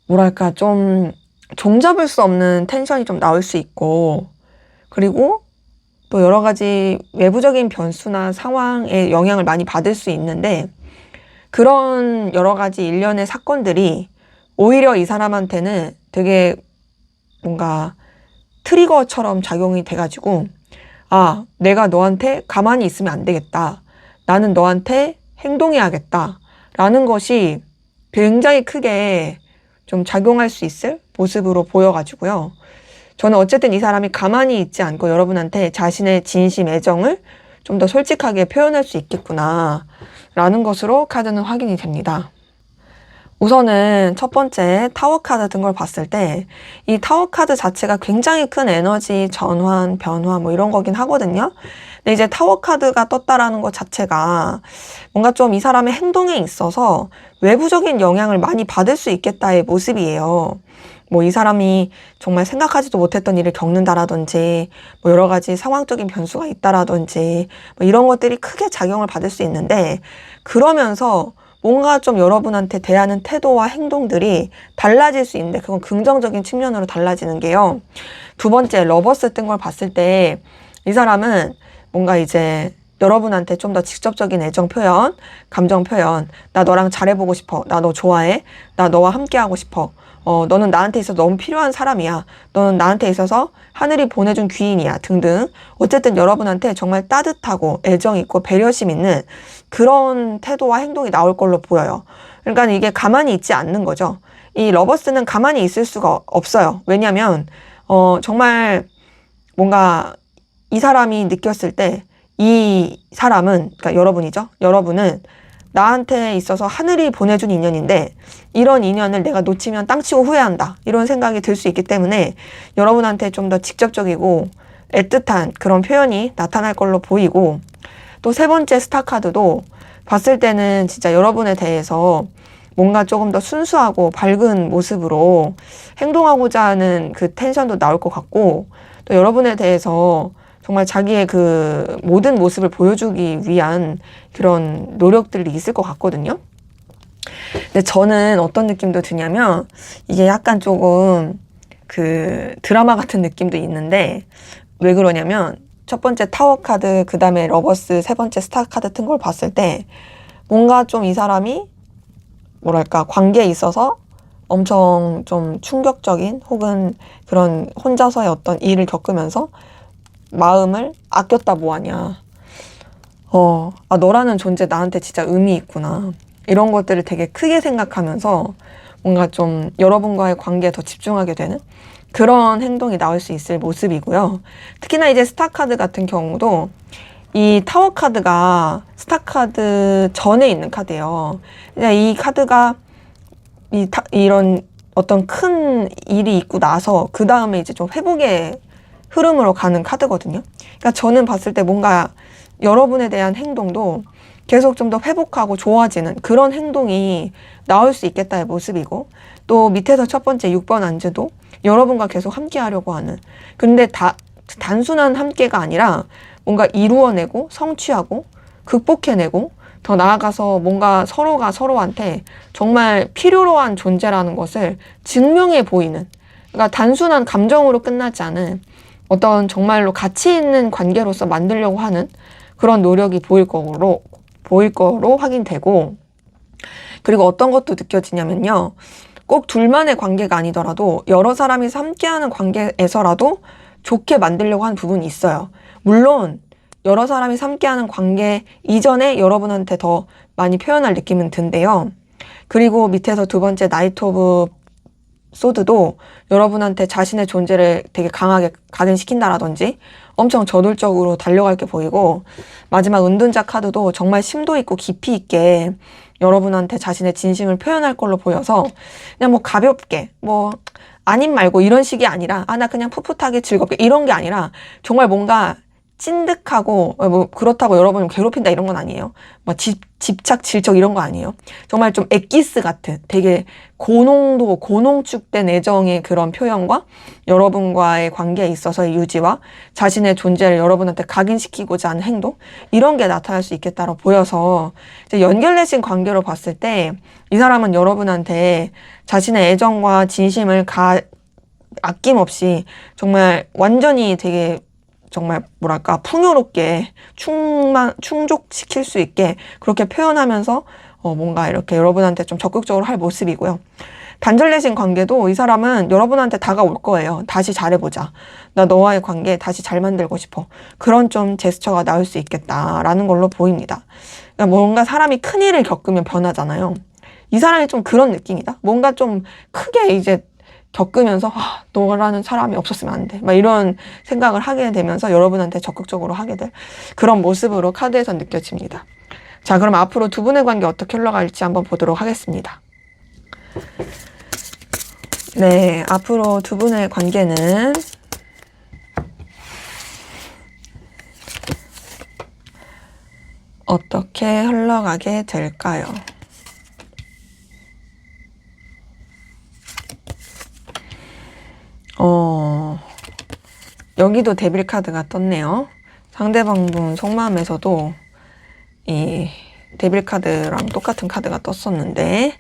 뭐랄까 좀 종잡을 수 없는 텐션이 좀 나올 수 있고 그리고 또 여러 가지 외부적인 변수나 상황에 영향을 많이 받을 수 있는데 그런 여러 가지 일련의 사건들이 오히려 이 사람한테는 되게 뭔가 트리거처럼 작용이 돼가지고 아, 내가 너한테 가만히 있으면 안 되겠다. 나는 너한테 행동해야겠다. 라는 것이 굉장히 크게 좀 작용할 수 있을 모습으로 보여가지고요. 저는 어쨌든 이 사람이 가만히 있지 않고 여러분한테 자신의 진심, 애정을 좀 더 솔직하게 표현할 수 있겠구나 라는 것으로 카드는 확인이 됩니다. 우선은 첫 번째 타워 카드 든 걸 봤을 때 이 타워 카드 자체가 굉장히 큰 에너지 전환, 변화 뭐 이런 거긴 하거든요. 근데 이제 타워 카드가 떴다라는 것 자체가 뭔가 좀 이 사람의 행동에 있어서 외부적인 영향을 많이 받을 수 있겠다의 모습이에요. 뭐 이 사람이 정말 생각하지도 못했던 일을 겪는다라든지 뭐 여러 가지 상황적인 변수가 있다라든지 뭐 이런 것들이 크게 작용을 받을 수 있는데 그러면서 뭔가 좀 여러분한테 대하는 태도와 행동들이 달라질 수 있는데 그건 긍정적인 측면으로 달라지는 게요. 두 번째 러버스 뜬 걸 봤을 때 이 사람은 뭔가 이제 여러분한테 좀 더 직접적인 애정 표현, 감정 표현 나 너랑 잘해보고 싶어. 나 너 좋아해. 나 너와 함께하고 싶어. 너는 나한테 있어서 너무 필요한 사람이야. 너는 나한테 있어서 하늘이 보내준 귀인이야. 등등. 어쨌든 여러분한테 정말 따뜻하고 애정 있고 배려심 있는 그런 태도와 행동이 나올 걸로 보여요. 그러니까 이게 가만히 있지 않는 거죠. 이 러버스는 가만히 있을 수가 없어요. 왜냐면 정말 뭔가 이 사람이 느꼈을 때 이 사람은 그러니까 여러분이죠. 여러분은 나한테 있어서 하늘이 보내준 인연인데 이런 인연을 내가 놓치면 땅치고 후회한다. 이런 생각이 들 수 있기 때문에 여러분한테 좀 더 직접적이고 애틋한 그런 표현이 나타날 걸로 보이고 또 세 번째 스타 카드도 봤을 때는 진짜 여러분에 대해서 뭔가 조금 더 순수하고 밝은 모습으로 행동하고자 하는 그 텐션도 나올 것 같고, 또 여러분에 대해서 정말 자기의 그 모든 모습을 보여주기 위한 그런 노력들이 있을 것 같거든요. 근데 저는 어떤 느낌도 드냐면, 이게 약간 조금 그 드라마 같은 느낌도 있는데, 왜 그러냐면 첫 번째 타워 카드, 그 다음에 러버스, 세 번째 스타 카드 튼 걸 봤을 때 뭔가 좀 이 사람이 뭐랄까 관계에 있어서 엄청 좀 충격적인 혹은 그런 혼자서의 어떤 일을 겪으면서 마음을 아꼈다 뭐하냐, 너라는 존재 나한테 진짜 의미 있구나, 이런 것들을 되게 크게 생각하면서 뭔가 좀 여러분과의 관계에 더 집중하게 되는 그런 행동이 나올 수 있을 모습이고요. 특히나 이제 스타 카드 같은 경우도 이 타워 카드가 스타 카드 전에 있는 카드예요. 그냥 이 카드가 이런 어떤 큰 일이 있고 나서 그 다음에 이제 좀 회복의 흐름으로 가는 카드거든요. 그러니까 저는 봤을 때 뭔가 여러분에 대한 행동도 계속 좀 더 회복하고 좋아지는 그런 행동이 나올 수 있겠다의 모습이고, 또 밑에서 첫 번째 6번 안즈도 여러분과 계속 함께 하려고 하는, 근데 단순한 함께가 아니라 뭔가 이루어내고 성취하고 극복해내고 더 나아가서 뭔가 서로가 서로한테 정말 필요로 한 존재라는 것을 증명해 보이는, 그러니까 단순한 감정으로 끝나지 않은 어떤 정말로 가치 있는 관계로서 만들려고 하는 그런 노력이 보일 거로 확인되고, 그리고 어떤 것도 느껴지냐면요, 꼭 둘만의 관계가 아니더라도 여러 사람이 함께하는 관계에서라도 좋게 만들려고 하는 부분이 있어요. 물론 여러 사람이 함께하는 관계 이전에 여러분한테 더 많이 표현할 느낌은 든대요. 그리고 밑에서 두 번째 나이트 오브 소드도 여러분한테 자신의 존재를 되게 강하게 각인시킨다라든지 엄청 저돌적으로 달려갈 게 보이고, 마지막 은둔자 카드도 정말 심도 있고 깊이 있게 여러분한테 자신의 진심을 표현할 걸로 보여서 그냥 뭐 가볍게 뭐 아님 말고 이런 식이 아니라 나 그냥 풋풋하게 즐겁게 이런 게 아니라 정말 뭔가 찐득하고, 뭐 그렇다고 여러분을 괴롭힌다 이런 건 아니에요. 뭐 집착, 질척 이런 거 아니에요. 정말 좀 엑기스 같은 되게 고농도, 고농축된 애정의 그런 표현과 여러분과의 관계에 있어서의 유지와 자신의 존재를 여러분한테 각인시키고자 하는 행동, 이런 게 나타날 수 있겠다고 보여서 이제 연결되신 관계로 봤을 때 이 사람은 여러분한테 자신의 애정과 진심을 아낌없이 정말 완전히 되게 정말 뭐랄까 풍요롭게 충족시킬 수 있게 그렇게 표현하면서 뭔가 이렇게 여러분한테 좀 적극적으로 할 모습이고요. 단절되신 관계도 이 사람은 여러분한테 다가올 거예요. 다시 잘해보자. 나 너와의 관계 다시 잘 만들고 싶어. 그런 좀 제스처가 나올 수 있겠다라는 걸로 보입니다. 그러니까 뭔가 사람이 큰일을 겪으면 변하잖아요. 이 사람이 좀 그런 느낌이다. 뭔가 좀 크게 이제 겪으면서 너라는 사람이 없었으면 안 돼, 막 이런 생각을 하게 되면서 여러분한테 적극적으로 하게 될 그런 모습으로 카드에서 느껴집니다. 자, 그럼 앞으로 두 분의 관계 어떻게 흘러갈지 한번 보도록 하겠습니다. 네, 앞으로 두 분의 관계는 어떻게 흘러가게 될까요? 여기도 데빌 카드가 떴네요. 상대방 분 속마음에서도 이 데빌 카드랑 똑같은 카드가 떴었는데,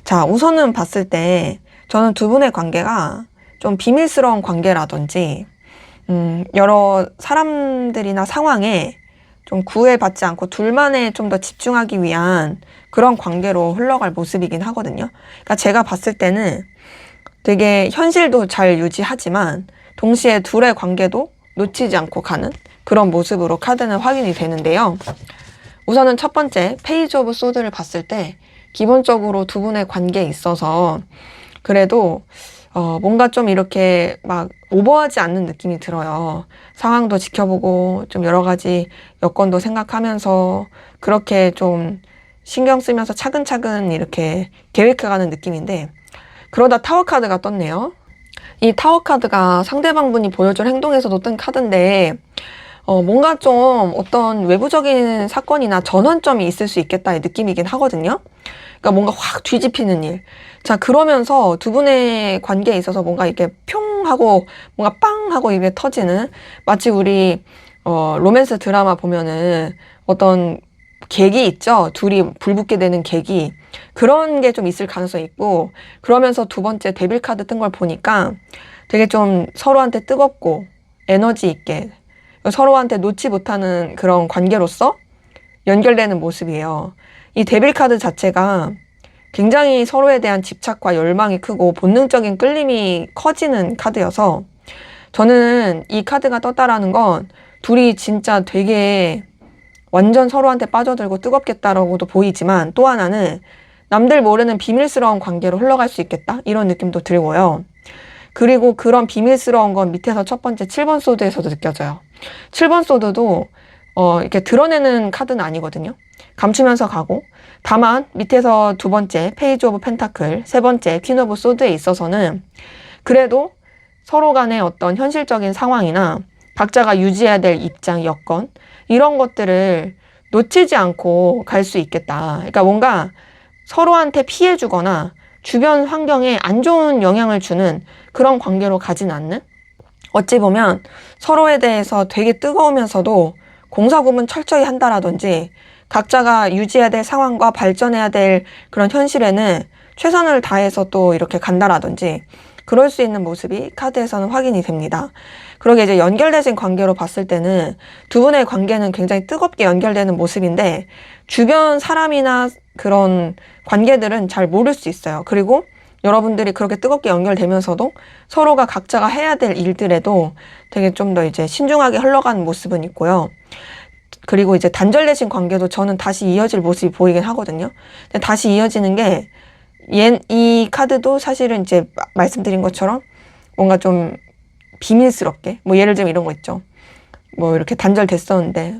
자, 우선은 봤을 때 저는 두 분의 관계가 좀 비밀스러운 관계라든지 여러 사람들이나 상황에 좀 구애받지 않고 둘만에 좀 더 집중하기 위한 그런 관계로 흘러갈 모습이긴 하거든요. 그러니까 제가 봤을 때는 되게 현실도 잘 유지하지만 동시에 둘의 관계도 놓치지 않고 가는 그런 모습으로 카드는 확인이 되는데요. 우선은 첫 번째 페이지 오브 소드를 봤을 때 기본적으로 두 분의 관계에 있어서 그래도 뭔가 좀 이렇게 막 오버하지 않는 느낌이 들어요. 상황도 지켜보고 좀 여러 가지 여건도 생각하면서 그렇게 좀 신경 쓰면서 차근차근 이렇게 계획해가는 느낌인데, 그러다 타워 카드가 떴네요. 이 타워 카드가 상대방 분이 보여줄 행동에서도 뜬 카드인데, 뭔가 좀 어떤 외부적인 사건이나 전환점이 있을 수 있겠다의 느낌이긴 하거든요. 그러니까 뭔가 확 뒤집히는 일. 자, 그러면서 두 분의 관계에 있어서 뭔가 이렇게 평 하고 뭔가 빵 하고 이게 터지는, 마치 우리 로맨스 드라마 보면은 어떤 계기 있죠? 둘이 불붙게 되는 계기. 그런 게 좀 있을 가능성이 있고, 그러면서 두 번째 데빌 카드 뜬 걸 보니까 되게 좀 서로한테 뜨겁고 에너지 있게 서로한테 놓지 못하는 그런 관계로서 연결되는 모습이에요. 이 데빌 카드 자체가 굉장히 서로에 대한 집착과 열망이 크고 본능적인 끌림이 커지는 카드여서, 저는 이 카드가 떴다라는 건 둘이 진짜 되게 완전 서로한테 빠져들고 뜨겁겠다라고도 보이지만, 또 하나는 남들 모르는 비밀스러운 관계로 흘러갈 수 있겠다, 이런 느낌도 들고요. 그리고 그런 비밀스러운 건 밑에서 첫 번째 7번 소드에서도 느껴져요. 7번 소드도 이렇게 드러내는 카드는 아니거든요. 감추면서 가고, 다만 밑에서 두 번째 페이지 오브 펜타클, 세 번째 퀸 오브 소드에 있어서는 그래도 서로 간의 어떤 현실적인 상황이나 각자가 유지해야 될 입장, 여건, 이런 것들을 놓치지 않고 갈 수 있겠다. 그러니까 뭔가 서로한테 피해 주거나 주변 환경에 안 좋은 영향을 주는 그런 관계로 가진 않는, 어찌 보면 서로에 대해서 되게 뜨거우면서도 공사구분 철저히 한다라든지, 각자가 유지해야 될 상황과 발전해야 될 그런 현실에는 최선을 다해서 또 이렇게 간다라든지, 그럴 수 있는 모습이 카드에서는 확인이 됩니다. 그러게 이제 연결되신 관계로 봤을 때는 두 분의 관계는 굉장히 뜨겁게 연결되는 모습인데, 주변 사람이나 그런 관계들은 잘 모를 수 있어요. 그리고 여러분들이 그렇게 뜨겁게 연결되면서도 서로가 각자가 해야 될 일들에도 되게 좀 더 이제 신중하게 흘러가는 모습은 있고요. 그리고 이제 단절되신 관계도 저는 다시 이어질 모습이 보이긴 하거든요. 근데 다시 이어지는 게, 이 카드도 사실은 이제 말씀드린 것처럼 뭔가 좀 비밀스럽게, 뭐 예를 들면 이런 거 있죠. 뭐 이렇게 단절됐었는데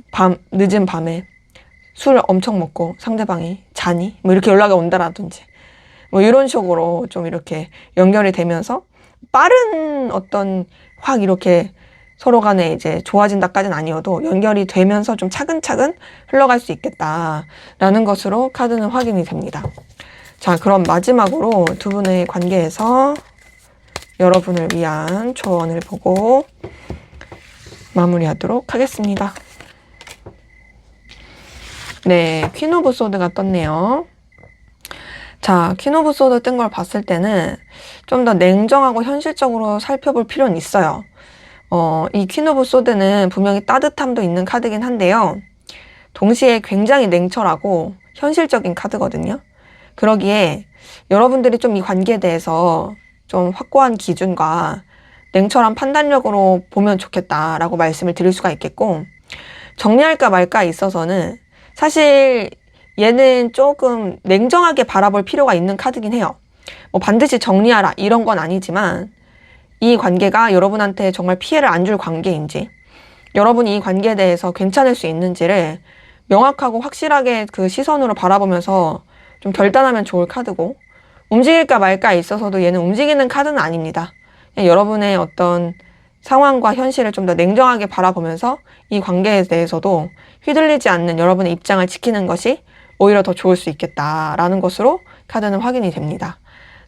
늦은 밤에 술 엄청 먹고 상대방이 자니? 뭐 이렇게 연락이 온다라든지, 뭐 이런 식으로 좀 이렇게 연결이 되면서 빠른 어떤 확 이렇게 서로 간에 이제 좋아진다까지는 아니어도 연결이 되면서 좀 차근차근 흘러갈 수 있겠다라는 것으로 카드는 확인이 됩니다. 자, 그럼 마지막으로 두 분의 관계에서 여러분을 위한 조언을 보고 마무리하도록 하겠습니다. 네, 퀸 오브 소드가 떴네요. 자, 퀸 오브 소드 뜬 걸 봤을 때는 좀 더 냉정하고 현실적으로 살펴볼 필요는 있어요. 이 퀸 오브 소드는 분명히 따뜻함도 있는 카드긴 한데요. 동시에 굉장히 냉철하고 현실적인 카드거든요. 그러기에 여러분들이 좀 이 관계에 대해서 좀 확고한 기준과 냉철한 판단력으로 보면 좋겠다라고 말씀을 드릴 수가 있겠고, 정리할까 말까에 있어서는 사실 얘는 조금 냉정하게 바라볼 필요가 있는 카드긴 해요. 뭐 반드시 정리하라 이런 건 아니지만, 이 관계가 여러분한테 정말 피해를 안 줄 관계인지, 여러분이 이 관계에 대해서 괜찮을 수 있는지를 명확하고 확실하게 그 시선으로 바라보면서 좀 결단하면 좋을 카드고, 움직일까 말까에 있어서도 얘는 움직이는 카드는 아닙니다. 여러분의 어떤 상황과 현실을 좀 더 냉정하게 바라보면서 이 관계에 대해서도 휘둘리지 않는 여러분의 입장을 지키는 것이 오히려 더 좋을 수 있겠다라는 것으로 카드는 확인이 됩니다.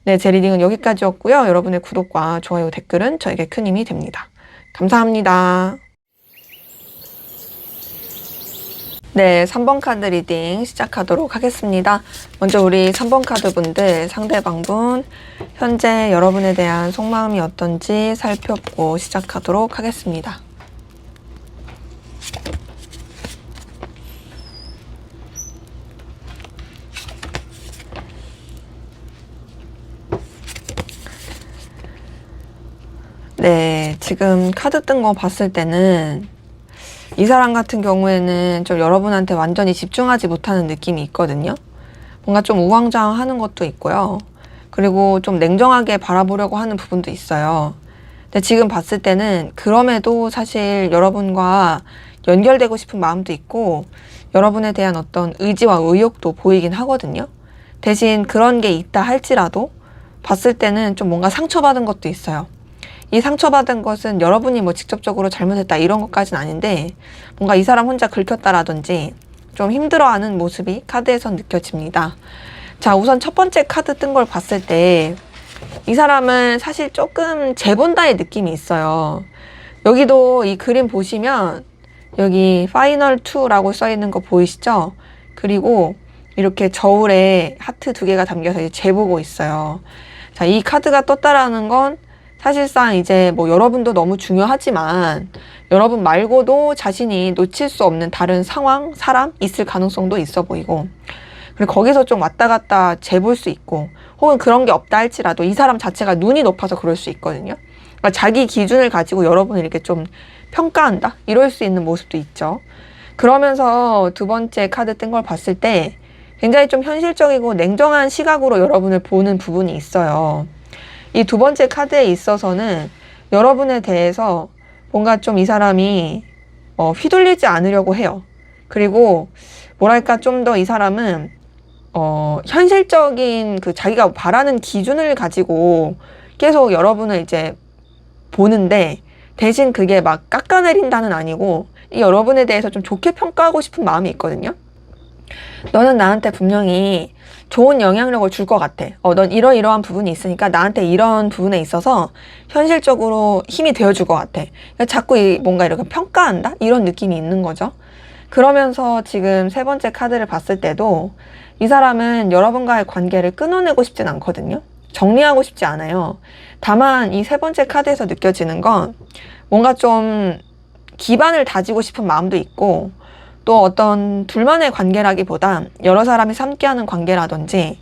네, 제 리딩은 여기까지였고요. 여러분의 구독과 좋아요, 댓글은 저에게 큰 힘이 됩니다. 감사합니다. 네, 3번 카드 리딩 시작하도록 하겠습니다. 먼저 우리 3번 카드 분들, 상대방분, 현재 여러분에 대한 속마음이 어떤지 살펴보고 시작하도록 하겠습니다. 네, 지금 카드 뜬 거 봤을 때는 이 사람 같은 경우에는 좀 여러분한테 완전히 집중하지 못하는 느낌이 있거든요. 뭔가 좀 우왕좌왕하는 것도 있고요. 그리고 좀 냉정하게 바라보려고 하는 부분도 있어요. 근데 지금 봤을 때는 그럼에도 사실 여러분과 연결되고 싶은 마음도 있고, 여러분에 대한 어떤 의지와 의욕도 보이긴 하거든요. 대신 그런 게 있다 할지라도 봤을 때는 좀 뭔가 상처받은 것도 있어요. 이 상처받은 것은 여러분이 뭐 직접적으로 잘못했다 이런 것까지는 아닌데 뭔가 이 사람 혼자 긁혔다라든지 좀 힘들어하는 모습이 카드에서 느껴집니다. 자, 우선 첫 번째 카드 뜬 걸 봤을 때 이 사람은 사실 조금 재본다의 느낌이 있어요. 여기도 이 그림 보시면 여기 파이널 2라고 써 있는 거 보이시죠? 그리고 이렇게 저울에 하트 2개가 담겨서 이제 재보고 있어요. 자, 이 카드가 떴다라는 건 사실상 이제 뭐 여러분도 너무 중요하지만 여러분 말고도 자신이 놓칠 수 없는 다른 상황, 사람 있을 가능성도 있어 보이고, 그리고 거기서 좀 왔다 갔다 재볼 수 있고, 혹은 그런 게 없다 할지라도 이 사람 자체가 눈이 높아서 그럴 수 있거든요. 그러니까 자기 기준을 가지고 여러분을 이렇게 좀 평가한다? 이럴 수 있는 모습도 있죠. 그러면서 두 번째 카드 뜬 걸 봤을 때 굉장히 좀 현실적이고 냉정한 시각으로 여러분을 보는 부분이 있어요. 이 두 번째 카드에 있어서는 여러분에 대해서 뭔가 좀 이 사람이 휘둘리지 않으려고 해요. 그리고 뭐랄까 좀 더 이 사람은 현실적인 그 자기가 바라는 기준을 가지고 계속 여러분을 이제 보는데, 대신 그게 막 깎아내린다는 아니고 이 여러분에 대해서 좀 좋게 평가하고 싶은 마음이 있거든요. 너는 나한테 분명히 좋은 영향력을 줄 것 같아. 넌 이러이러한 부분이 있으니까 나한테 이런 부분에 있어서 현실적으로 힘이 되어줄 것 같아. 그러니까 자꾸 뭔가 이렇게 평가한다? 이런 느낌이 있는 거죠. 그러면서 지금 세 번째 카드를 봤을 때도 이 사람은 여러분과의 관계를 끊어내고 싶진 않거든요. 정리하고 싶지 않아요. 다만 이 세 번째 카드에서 느껴지는 건 뭔가 좀 기반을 다지고 싶은 마음도 있고, 또 어떤 둘만의 관계라기보다 여러 사람이 함께하는 관계라든지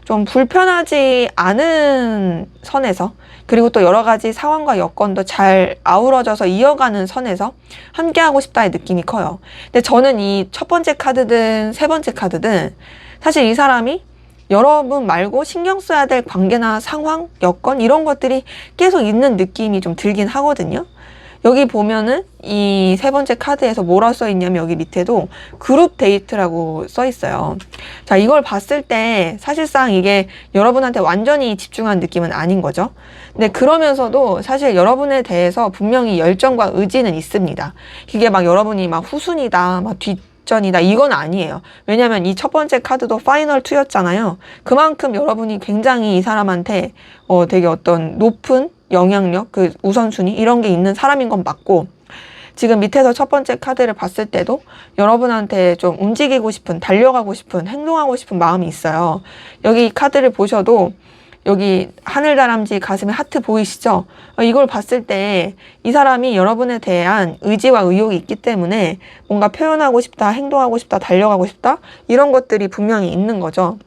좀 불편하지 않은 선에서, 그리고 또 여러 가지 상황과 여건도 잘 아우러져서 이어가는 선에서 함께하고 싶다의 느낌이 커요. 근데 저는 이 첫 번째 카드든 세 번째 카드든 사실 이 사람이 여러분 말고 신경 써야 될 관계나 상황, 여건 이런 것들이 계속 있는 느낌이 좀 들긴 하거든요. 여기 보면은 이 세 번째 카드에서 뭐라 써 있냐면 여기 밑에도 그룹 데이트라고 써 있어요. 자, 이걸 봤을 때 사실상 이게 여러분한테 완전히 집중한 느낌은 아닌 거죠. 근데 그러면서도 사실 여러분에 대해서 분명히 열정과 의지는 있습니다. 이게 막 여러분이 막 후순위다, 막 뒷전이다 이건 아니에요. 왜냐면 이 첫 번째 카드도 파이널 2였잖아요. 그만큼 여러분이 굉장히 이 사람한테 되게 어떤 높은 영향력, 그 우선순위 이런 게 있는 사람인 건 맞고, 지금 밑에서 첫 번째 카드를 봤을 때도 여러분한테 좀 움직이고 싶은, 달려가고 싶은, 행동하고 싶은 마음이 있어요. 여기 카드를 보셔도 여기 하늘다람쥐 가슴에 하트 보이시죠? 이걸 봤을 때 이 사람이 여러분에 대한 의지와 의욕이 있기 때문에 뭔가 표현하고 싶다, 행동하고 싶다, 달려가고 싶다 이런 것들이 분명히 있는 거죠.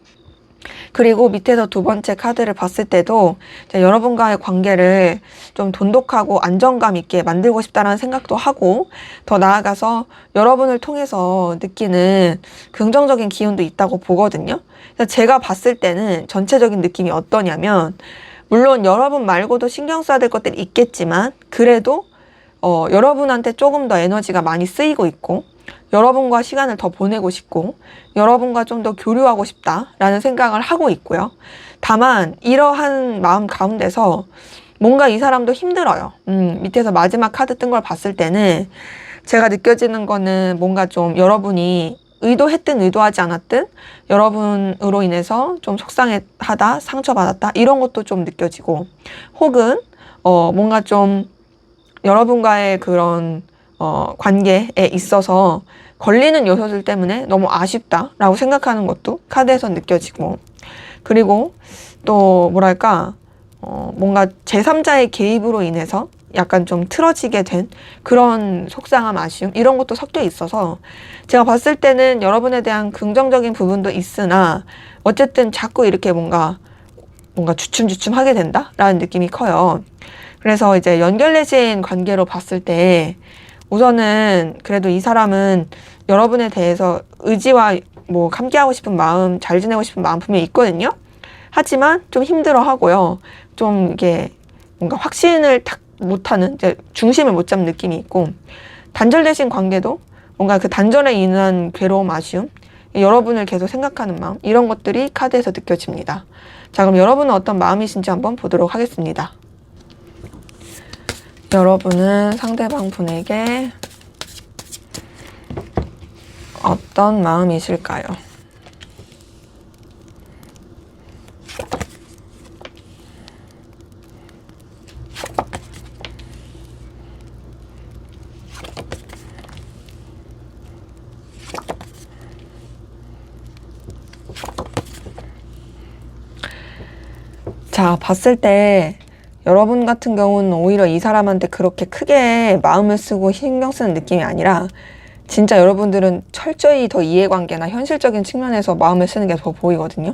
그리고 밑에서 두 번째 카드를 봤을 때도 여러분과의 관계를 좀 돈독하고 안정감 있게 만들고 싶다는 생각도 하고, 더 나아가서 여러분을 통해서 느끼는 긍정적인 기운도 있다고 보거든요. 제가 봤을 때는 전체적인 느낌이 어떠냐면, 물론 여러분 말고도 신경 써야 될 것들이 있겠지만 그래도 여러분한테 조금 더 에너지가 많이 쓰이고 있고, 여러분과 시간을 더 보내고 싶고 여러분과 좀 더 교류하고 싶다라는 생각을 하고 있고요. 다만 이러한 마음 가운데서 뭔가 이 사람도 힘들어요. 밑에서 마지막 카드 뜬 걸 봤을 때는 제가 느껴지는 거는 뭔가 좀 여러분이 의도했든 의도하지 않았든 여러분으로 인해서 좀 속상하다, 상처받았다 이런 것도 좀 느껴지고, 혹은 뭔가 좀 여러분과의 그런 관계에 있어서 걸리는 요소들 때문에 너무 아쉽다라고 생각하는 것도 카드에서 느껴지고, 그리고 또 뭐랄까 뭔가 제3자의 개입으로 인해서 약간 좀 틀어지게 된 그런 속상함, 아쉬움 이런 것도 섞여 있어서 제가 봤을 때는 여러분에 대한 긍정적인 부분도 있으나 어쨌든 자꾸 이렇게 뭔가 주춤주춤하게 된다라는 느낌이 커요. 그래서 이제 연결되신 관계로 봤을 때 우선은 그래도 이 사람은 여러분에 대해서 의지와 뭐 함께하고 싶은 마음, 잘 지내고 싶은 마음 분명히 있거든요. 하지만 좀 힘들어하고요. 좀 이게 뭔가 확신을 딱 못하는, 이제 중심을 못 잡는 느낌이 있고, 단절되신 관계도 뭔가 그 단절에 인한 괴로움, 아쉬움, 여러분을 계속 생각하는 마음 이런 것들이 카드에서 느껴집니다. 자, 그럼 여러분은 어떤 마음이신지 한번 보도록 하겠습니다. 여러분은 상대방 분에게 어떤 마음이실까요? 자, 봤을 때 여러분 같은 경우는 오히려 이 사람한테 그렇게 크게 마음을 쓰고 신경 쓰는 느낌이 아니라 진짜 여러분들은 철저히 더 이해관계나 현실적인 측면에서 마음을 쓰는 게 더 보이거든요.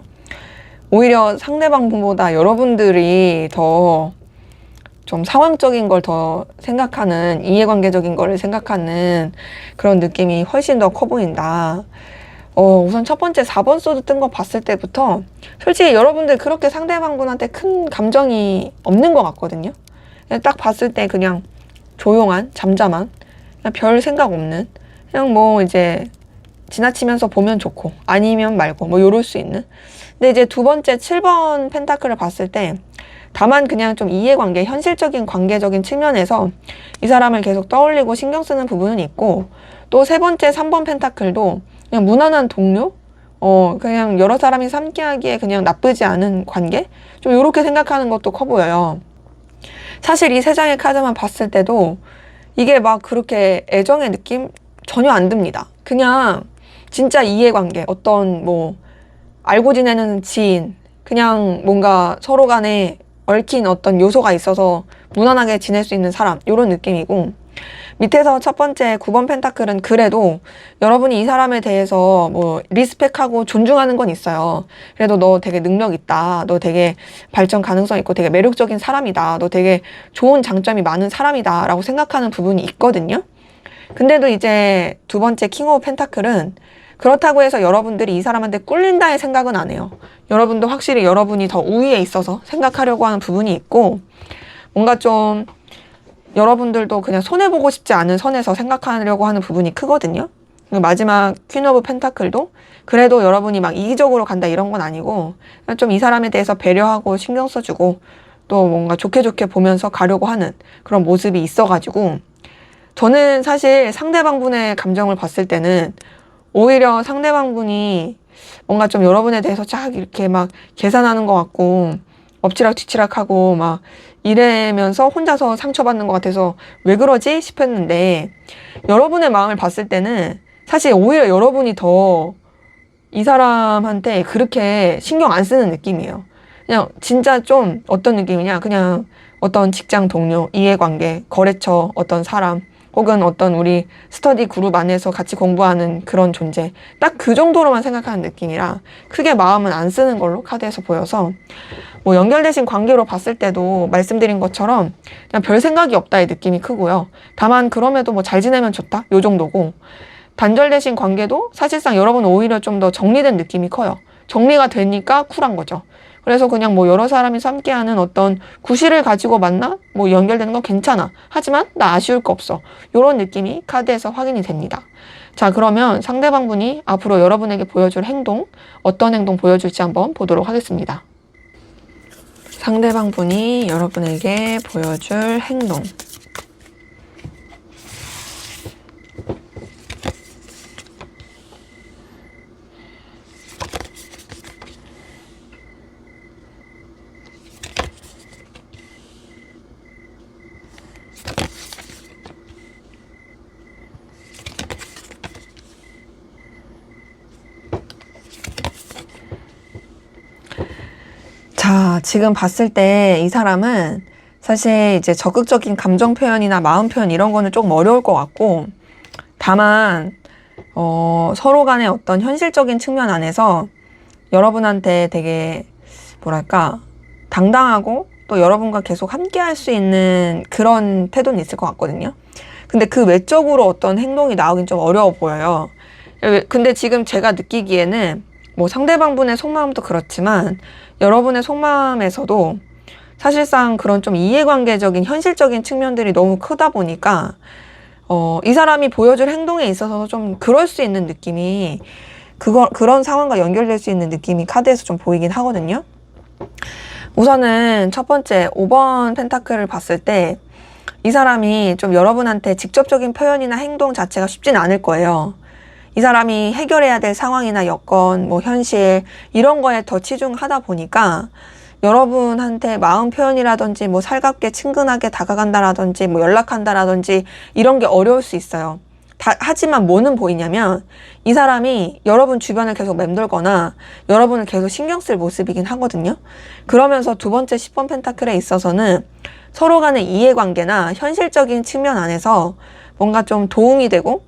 오히려 상대방 분보다 여러분들이 더 좀 상황적인 걸 더 생각하는, 이해관계적인 거를 생각하는 그런 느낌이 훨씬 더 커 보인다. 우선 첫 번째 4번 소드 뜬 거 봤을 때부터 솔직히 여러분들 그렇게 상대방분한테 큰 감정이 없는 것 같거든요. 그냥 딱 봤을 때 그냥 조용한, 잠잠한, 그냥 별 생각 없는, 그냥 뭐 이제 지나치면서 보면 좋고 아니면 말고 뭐 요럴 수 있는. 근데 이제 두 번째 7번 펜타클을 봤을 때 다만 그냥 좀 이해관계, 현실적인 관계적인 측면에서 이 사람을 계속 떠올리고 신경 쓰는 부분은 있고, 또 세 번째 3번 펜타클도 그냥 무난한 동료? 그냥 여러 사람이 함께하기에 그냥 나쁘지 않은 관계? 좀 요렇게 생각하는 것도 커 보여요. 사실 이 세 장의 카드만 봤을 때도 이게 막 그렇게 애정의 느낌 전혀 안 듭니다. 그냥 진짜 이해관계, 어떤 뭐 알고 지내는 지인, 그냥 뭔가 서로 간에 얽힌 어떤 요소가 있어서 무난하게 지낼 수 있는 사람, 요런 느낌이고, 밑에서 첫 번째 9번 펜타클은 그래도 여러분이 이 사람에 대해서 뭐 리스펙하고 존중하는 건 있어요. 그래도 너 되게 능력 있다. 너 되게 발전 가능성 있고 되게 매력적인 사람이다. 너 되게 좋은 장점이 많은 사람이다. 라고 생각하는 부분이 있거든요. 근데도 이제 두 번째 킹 오브 펜타클은 그렇다고 해서 여러분들이 이 사람한테 꿀린다의 생각은 안 해요. 여러분도 확실히 여러분이 더 우위에 있어서 생각하려고 하는 부분이 있고, 뭔가 좀 여러분들도 그냥 손해보고 싶지 않은 선에서 생각하려고 하는 부분이 크거든요. 마지막 퀸 오브 펜타클도 그래도 여러분이 막 이기적으로 간다 이런 건 아니고 좀 이 사람에 대해서 배려하고 신경 써주고 또 뭔가 좋게 좋게 보면서 가려고 하는 그런 모습이 있어가지고, 저는 사실 상대방분의 감정을 봤을 때는 오히려 상대방분이 뭔가 좀 여러분에 대해서 쫙 이렇게 막 계산하는 것 같고 엎치락 뒤치락 하고 막 이러면서 혼자서 상처받는 것 같아서 왜 그러지 싶었는데, 여러분의 마음을 봤을 때는 사실 오히려 여러분이 더 이 사람한테 그렇게 신경 안 쓰는 느낌이에요. 그냥 진짜 좀 어떤 느낌이냐, 그냥 어떤 직장 동료, 이해관계, 거래처, 어떤 사람, 혹은 어떤 우리 스터디 그룹 안에서 같이 공부하는 그런 존재, 딱 그 정도로만 생각하는 느낌이라 크게 마음은 안 쓰는 걸로 카드에서 보여서, 뭐 연결되신 관계로 봤을 때도 말씀드린 것처럼 그냥 별 생각이 없다의 느낌이 크고요. 다만 그럼에도 뭐 잘 지내면 좋다 요 정도고, 단절되신 관계도 사실상 여러분은 오히려 좀 더 정리된 느낌이 커요. 정리가 되니까 쿨한 거죠. 그래서 그냥 뭐 여러 사람이 함께하는 어떤 구실을 가지고 만나 뭐 연결되는 건 괜찮아. 하지만 나 아쉬울 거 없어. 이런 느낌이 카드에서 확인이 됩니다. 자, 그러면 상대방분이 앞으로 여러분에게 보여줄 행동, 어떤 행동 보여줄지 한번 보도록 하겠습니다. 상대방분이 여러분에게 보여줄 행동. 자, 지금 봤을 때 이 사람은 사실 이제 적극적인 감정 표현이나 마음 표현 이런 거는 조금 어려울 것 같고, 다만 서로 간의 어떤 현실적인 측면 안에서 여러분한테 되게 뭐랄까 당당하고 또 여러분과 계속 함께 할 수 있는 그런 태도는 있을 것 같거든요. 근데 그 외적으로 어떤 행동이 나오긴 좀 어려워 보여요. 근데 지금 제가 느끼기에는 뭐 상대방분의 속마음도 그렇지만 여러분의 속마음에서도 사실상 그런 좀 이해관계적인 현실적인 측면들이 너무 크다 보니까 이 사람이 보여줄 행동에 있어서 좀 그럴 수 있는 느낌이, 그런 상황과 연결될 수 있는 느낌이 카드에서 좀 보이긴 하거든요. 우선은 첫 번째 5번 펜타클을 봤을 때 이 사람이 좀 여러분한테 직접적인 표현이나 행동 자체가 쉽진 않을 거예요. 이 사람이 해결해야 될 상황이나 여건, 뭐 현실 이런 거에 더 치중하다 보니까 여러분한테 마음 표현이라든지 뭐 살갑게 친근하게 다가간다라든지 뭐 연락한다라든지 이런 게 어려울 수 있어요. 하지만 뭐는 보이냐면 이 사람이 여러분 주변을 계속 맴돌거나 여러분을 계속 신경 쓸 모습이긴 하거든요. 그러면서 두 번째 10번 펜타클에 있어서는 서로 간의 이해관계나 현실적인 측면 안에서 뭔가 좀 도움이 되고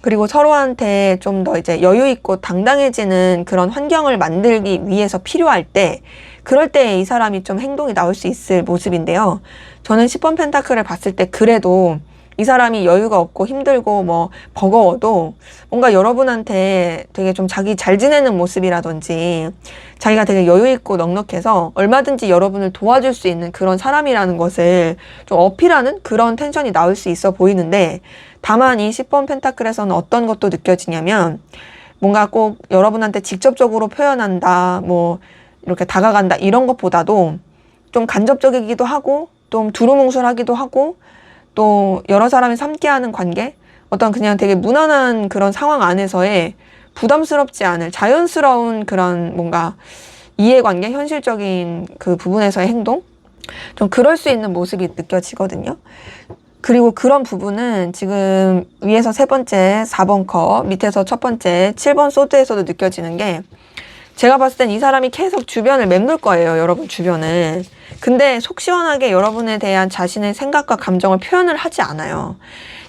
그리고 서로한테 좀 더 이제 여유 있고 당당해지는 그런 환경을 만들기 위해서 필요할 때 그럴 때 이 사람이 좀 행동이 나올 수 있을 모습인데요. 저는 10번 펜타클을 봤을 때 그래도 이 사람이 여유가 없고 힘들고 뭐 버거워도 뭔가 여러분한테 되게 좀 자기 잘 지내는 모습이라든지 자기가 되게 여유 있고 넉넉해서 얼마든지 여러분을 도와줄 수 있는 그런 사람이라는 것을 좀 어필하는 그런 텐션이 나올 수 있어 보이는데 다만 이 10번 펜타클에서는 어떤 것도 느껴지냐면 뭔가 꼭 여러분한테 직접적으로 표현한다 뭐 이렇게 다가간다 이런 것보다도 좀 간접적이기도 하고 좀 두루뭉술하기도 하고 또 여러 사람이 함께하는 관계 어떤 그냥 되게 무난한 그런 상황 안에서의 부담스럽지 않을 자연스러운 그런 뭔가 이해관계 현실적인 그 부분에서의 행동 좀 그럴 수 있는 모습이 느껴지거든요. 그리고 그런 부분은 지금 위에서 세 번째 4번 컵 밑에서 첫 번째 7번 소드에서도 느껴지는 게 제가 봤을 땐 이 사람이 계속 주변을 맴돌 거예요. 여러분 주변을. 근데 속 시원하게 여러분에 대한 자신의 생각과 감정을 표현을 하지 않아요.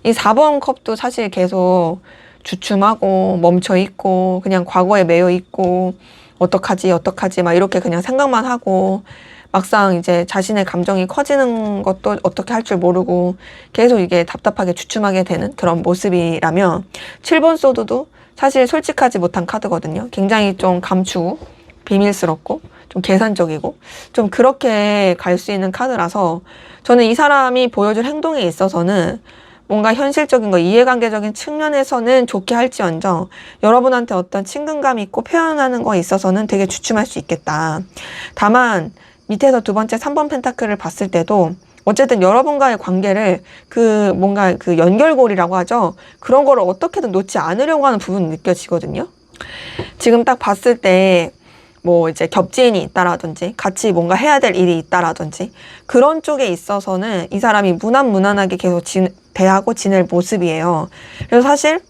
이 4번 컵도 사실 계속 주춤하고 멈춰있고 그냥 과거에 매여있고 어떡하지 막 이렇게 그냥 생각만 하고 막상 이제 자신의 감정이 커지는 것도 어떻게 할 줄 모르고 계속 이게 답답하게 주춤하게 되는 그런 모습이라면 7번 소드도 사실 솔직하지 못한 카드거든요. 굉장히 좀 감추고 비밀스럽고 좀 계산적이고 좀 그렇게 갈 수 있는 카드라서 저는 이 사람이 보여줄 행동에 있어서는 뭔가 현실적인 거 이해관계적인 측면에서는 좋게 할지언정 여러분한테 어떤 친근감 있고 표현하는 거에 있어서는 되게 주춤할 수 있겠다. 다만 밑에서 두 번째 3번 펜타클을 봤을 때도 어쨌든 여러분과의 관계를 뭔가 그 연결고리라고 하죠. 그런 거를 어떻게든 놓지 않으려고 하는 부분이 느껴지거든요. 지금 딱 봤을 때 뭐 이제 겹지인이 있다라든지 같이 뭔가 해야 될 일이 있다라든지 그런 쪽에 있어서는 이 사람이 무난무난하게 계속 대하고 지낼 모습이에요. 그래서 사실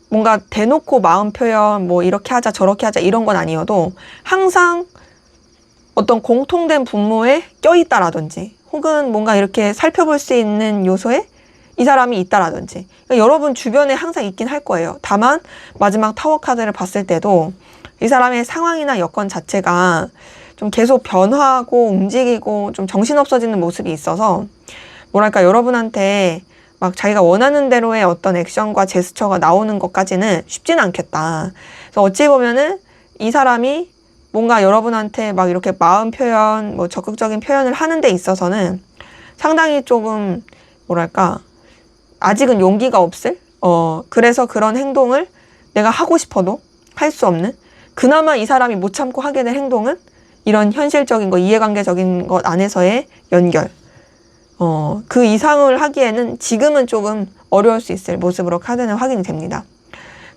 뭔가 대놓고 마음 표현 뭐 이렇게 하자 저렇게 하자 이런 건 아니어도 항상 어떤 공통된 분모에 껴있다라든지 혹은 뭔가 이렇게 살펴볼 수 있는 요소에 이 사람이 있다라든지 그러니까 여러분 주변에 항상 있긴 할 거예요. 다만 마지막 타워 카드를 봤을 때도 이 사람의 상황이나 여건 자체가 좀 계속 변화하고 움직이고 좀 정신없어지는 모습이 있어서 뭐랄까 여러분한테 막 자기가 원하는 대로의 어떤 액션과 제스처가 나오는 것까지는 쉽지는 않겠다. 그래서 어찌 보면은 이 사람이 뭔가 여러분한테 막 이렇게 마음 표현, 뭐 적극적인 표현을 하는 데 있어서는 상당히 조금 뭐랄까 아직은 용기가 없을? 그래서 그런 행동을 내가 하고 싶어도 할 수 없는? 그나마 이 사람이 못 참고 하게 될 행동은 이런 현실적인 거, 이해관계적인 것 안에서의 연결. 그 이상을 하기에는 지금은 조금 어려울 수 있을 모습으로 카드는 확인이 됩니다.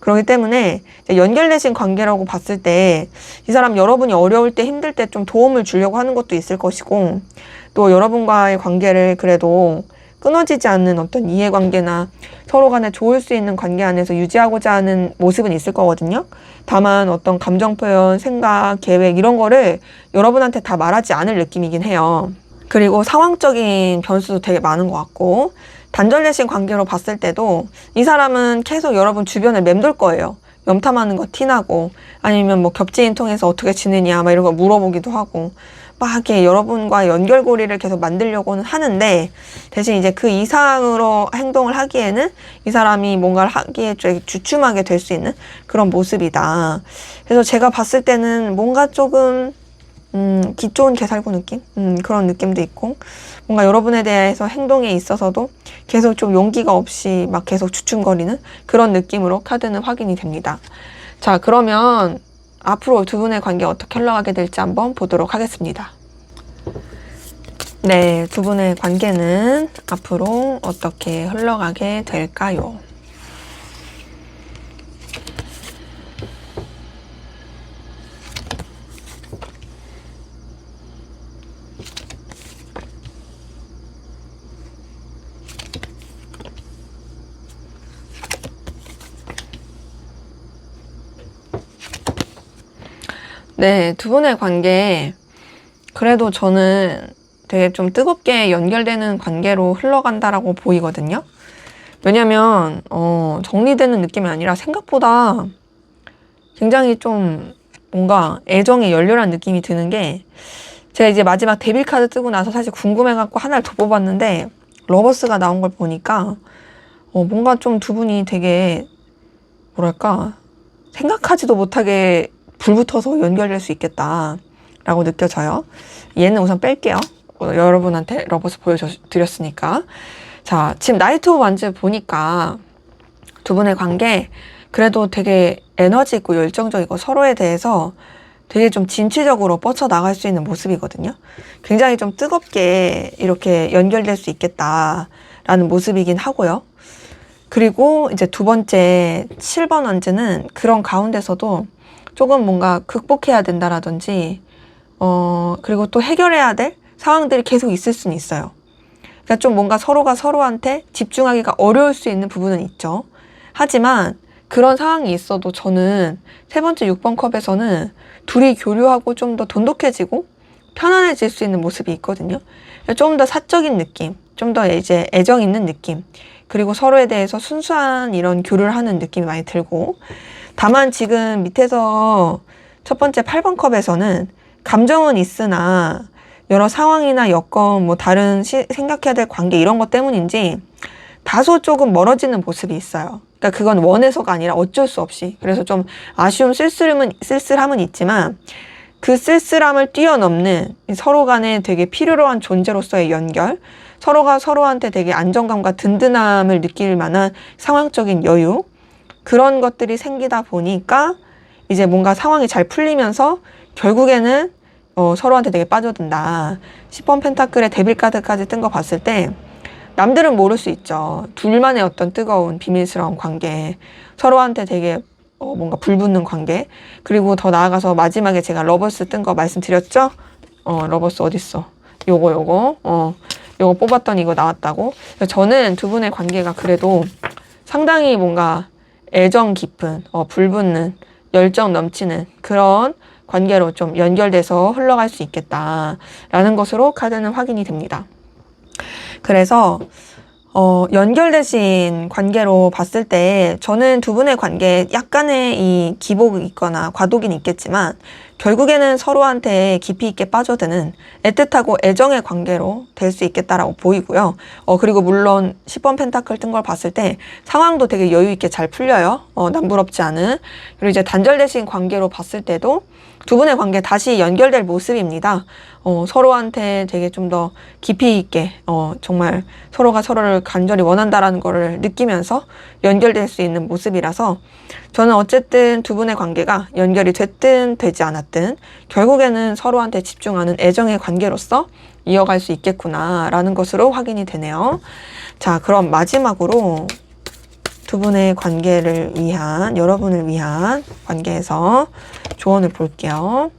그렇기 때문에 연결되신 관계라고 봤을 때 이 사람 여러분이 어려울 때 힘들 때 좀 도움을 주려고 하는 것도 있을 것이고 또 여러분과의 관계를 그래도 끊어지지 않는 어떤 이해관계나 서로 간에 좋을 수 있는 관계 안에서 유지하고자 하는 모습은 있을 거거든요. 다만 어떤 감정 표현, 생각, 계획 이런 거를 여러분한테 다 말하지 않을 느낌이긴 해요. 그리고 상황적인 변수도 되게 많은 것 같고 단절되신 관계로 봤을 때도 이 사람은 계속 여러분 주변을 맴돌 거예요. 염탐하는 거 티나고 아니면 뭐 겹지인 통해서 어떻게 지내냐 막 이런 거 물어보기도 하고 막 이렇게 여러분과 연결고리를 계속 만들려고는 하는데 대신 이제 그 이상으로 행동을 하기에는 이 사람이 뭔가를 하기에 주춤하게 될 수 있는 그런 모습이다. 그래서 제가 봤을 때는 뭔가 조금 기존 개살구 느낌? 그런 느낌도 있고 뭔가 여러분에 대해서 행동에 있어서도 계속 좀 용기가 없이 막 계속 주춤거리는 그런 느낌으로 카드는 확인이 됩니다. 자, 그러면 앞으로 두 분의 관계 어떻게 흘러가게 될지 한번 보도록 하겠습니다. 네, 두 분의 관계는 앞으로 어떻게 흘러가게 될까요? 네, 두 분의 관계, 그래도 저는 되게 좀 뜨겁게 연결되는 관계로 흘러간다라고 보이거든요. 왜냐면, 정리되는 느낌이 아니라 생각보다 굉장히 좀 뭔가 애정이 열렬한 느낌이 드는 게, 제가 이제 마지막 데빌 카드 뜨고 나서 사실 궁금해갖고 하나를 더 뽑았는데, 러버스가 나온 걸 보니까, 뭔가 좀 두 분이 되게, 뭐랄까, 생각하지도 못하게 불붙어서 연결될 수 있겠다라고 느껴져요. 얘는 우선 뺄게요. 여러분한테 러버스 보여드렸으니까. 자, 지금 나이트 오브 완즈 보니까 두 분의 관계 그래도 되게 에너지 있고 열정적이고 서로에 대해서 되게 좀 진취적으로 뻗쳐나갈 수 있는 모습이거든요. 굉장히 좀 뜨겁게 이렇게 연결될 수 있겠다라는 모습이긴 하고요. 그리고 이제 두 번째 7번 완즈는 그런 가운데서도 조금 뭔가 극복해야 된다라든지 그리고 또 해결해야 될 상황들이 계속 있을 수는 있어요. 그러니까 좀 뭔가 서로가 서로한테 집중하기가 어려울 수 있는 부분은 있죠. 하지만 그런 상황이 있어도 저는 세 번째 6번 컵에서는 둘이 교류하고 좀 더 돈독해지고 편안해질 수 있는 모습이 있거든요. 좀 더 사적인 느낌, 좀 더 이제 애정 있는 느낌, 그리고 서로에 대해서 순수한 이런 교류를 하는 느낌이 많이 들고, 다만 지금 밑에서 첫 번째 8번 컵에서는 감정은 있으나 여러 상황이나 여건, 뭐 다른 생각해야 될 관계 이런 것 때문인지 다소 조금 멀어지는 모습이 있어요. 그러니까 그건 원해서가 아니라 어쩔 수 없이. 그래서 좀 아쉬움, 쓸쓸함은 있지만 그 쓸쓸함을 뛰어넘는 서로 간에 되게 필요로 한 존재로서의 연결, 서로가 서로한테 되게 안정감과 든든함을 느낄 만한 상황적인 여유, 그런 것들이 생기다 보니까 이제 뭔가 상황이 잘 풀리면서 결국에는 서로한테 되게 빠져든다. 10번 펜타클의 데빌 카드까지 뜬 거 봤을 때 남들은 모를 수 있죠. 둘만의 어떤 뜨거운 비밀스러운 관계, 서로한테 되게 뭔가 불붙는 관계, 그리고 더 나아가서 마지막에 제가 러버스 뜬 거 말씀드렸죠? 러버스 어딨어? 요거 뽑았더니 이거 나왔다고. 저는 두 분의 관계가 그래도 상당히 뭔가 애정 깊은, 불붙는, 열정 넘치는 그런 관계로 좀 연결돼서 흘러갈 수 있겠다라는 것으로 카드는 확인이 됩니다. 그래서 연결되신 관계로 봤을 때 저는 두 분의 관계에 약간의 이 기복이 있거나 과도기는 있겠지만 결국에는 서로한테 깊이 있게 빠져드는 애틋하고 애정의 관계로 될 수 있겠다라고 보이고요. 그리고 물론 10번 펜타클 뜬 걸 봤을 때 상황도 되게 여유 있게 잘 풀려요. 남부럽지 않은. 그리고 이제 단절되신 관계로 봤을 때도 두 분의 관계 다시 연결될 모습입니다. 서로한테 되게 좀 더 깊이 있게 정말 서로가 서로를 간절히 원한다라는 거를 느끼면서 연결될 수 있는 모습이라서 저는 어쨌든 두 분의 관계가 연결이 됐든 되지 않았든 결국에는 서로한테 집중하는 애정의 관계로서 이어갈 수 있겠구나라는 것으로 확인이 되네요. 자, 그럼 마지막으로 두 분의 관계를 위한, 여러분을 위한 관계에서 조언을 볼게요.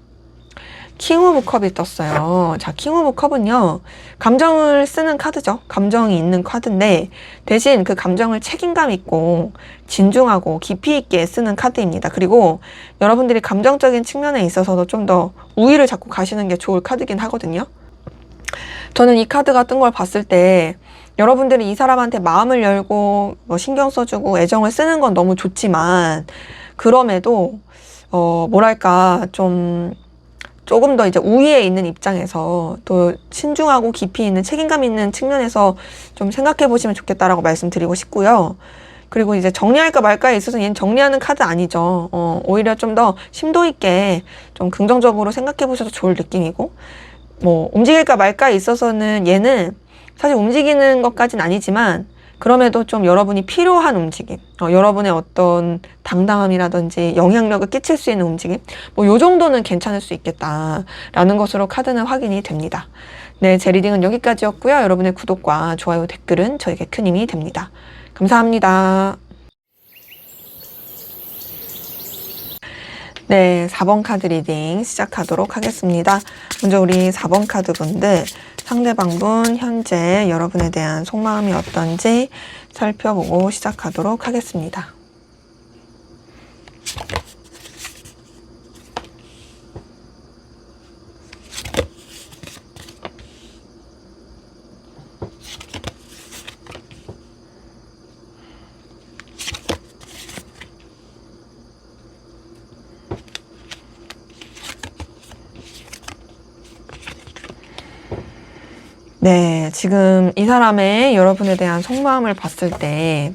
킹 오브 컵이 떴어요. 자, 킹 오브 컵은요, 감정을 쓰는 카드죠. 감정이 있는 카드인데 대신 그 감정을 책임감 있고 진중하고 깊이 있게 쓰는 카드입니다. 그리고 여러분들이 감정적인 측면에 있어서도 좀 더 우위를 잡고 가시는 게 좋을 카드긴 하거든요. 저는 이 카드가 뜬 걸 봤을 때 여러분들이 이 사람한테 마음을 열고 뭐 신경 써주고 애정을 쓰는 건 너무 좋지만 그럼에도 뭐랄까 조금 더 이제 우위에 있는 입장에서 또 신중하고 깊이 있는 책임감 있는 측면에서 좀 생각해 보시면 좋겠다라고 말씀드리고 싶고요. 그리고 이제 정리할까 말까에 있어서 얘는 정리하는 카드 아니죠. 오히려 좀 더 심도 있게 좀 긍정적으로 생각해 보셔도 좋을 느낌이고, 뭐 움직일까 말까에 있어서는 얘는 사실 움직이는 것까지는 아니지만 그럼에도 좀 여러분이 필요한 움직임, 여러분의 어떤 당당함이라든지 영향력을 끼칠 수 있는 움직임, 뭐 요 정도는 괜찮을 수 있겠다라는 것으로 카드는 확인이 됩니다. 네, 제 리딩은 여기까지였고요. 여러분의 구독과 좋아요, 댓글은 저에게 큰 힘이 됩니다. 감사합니다. 네, 4번 카드 리딩 시작하도록 하겠습니다. 먼저 우리 4번 카드 분들, 상대방분 현재 여러분에 대한 속마음이 어떤지 살펴보고 시작하도록 하겠습니다. 네, 지금 이 사람의 여러분에 대한 속마음을 봤을 때,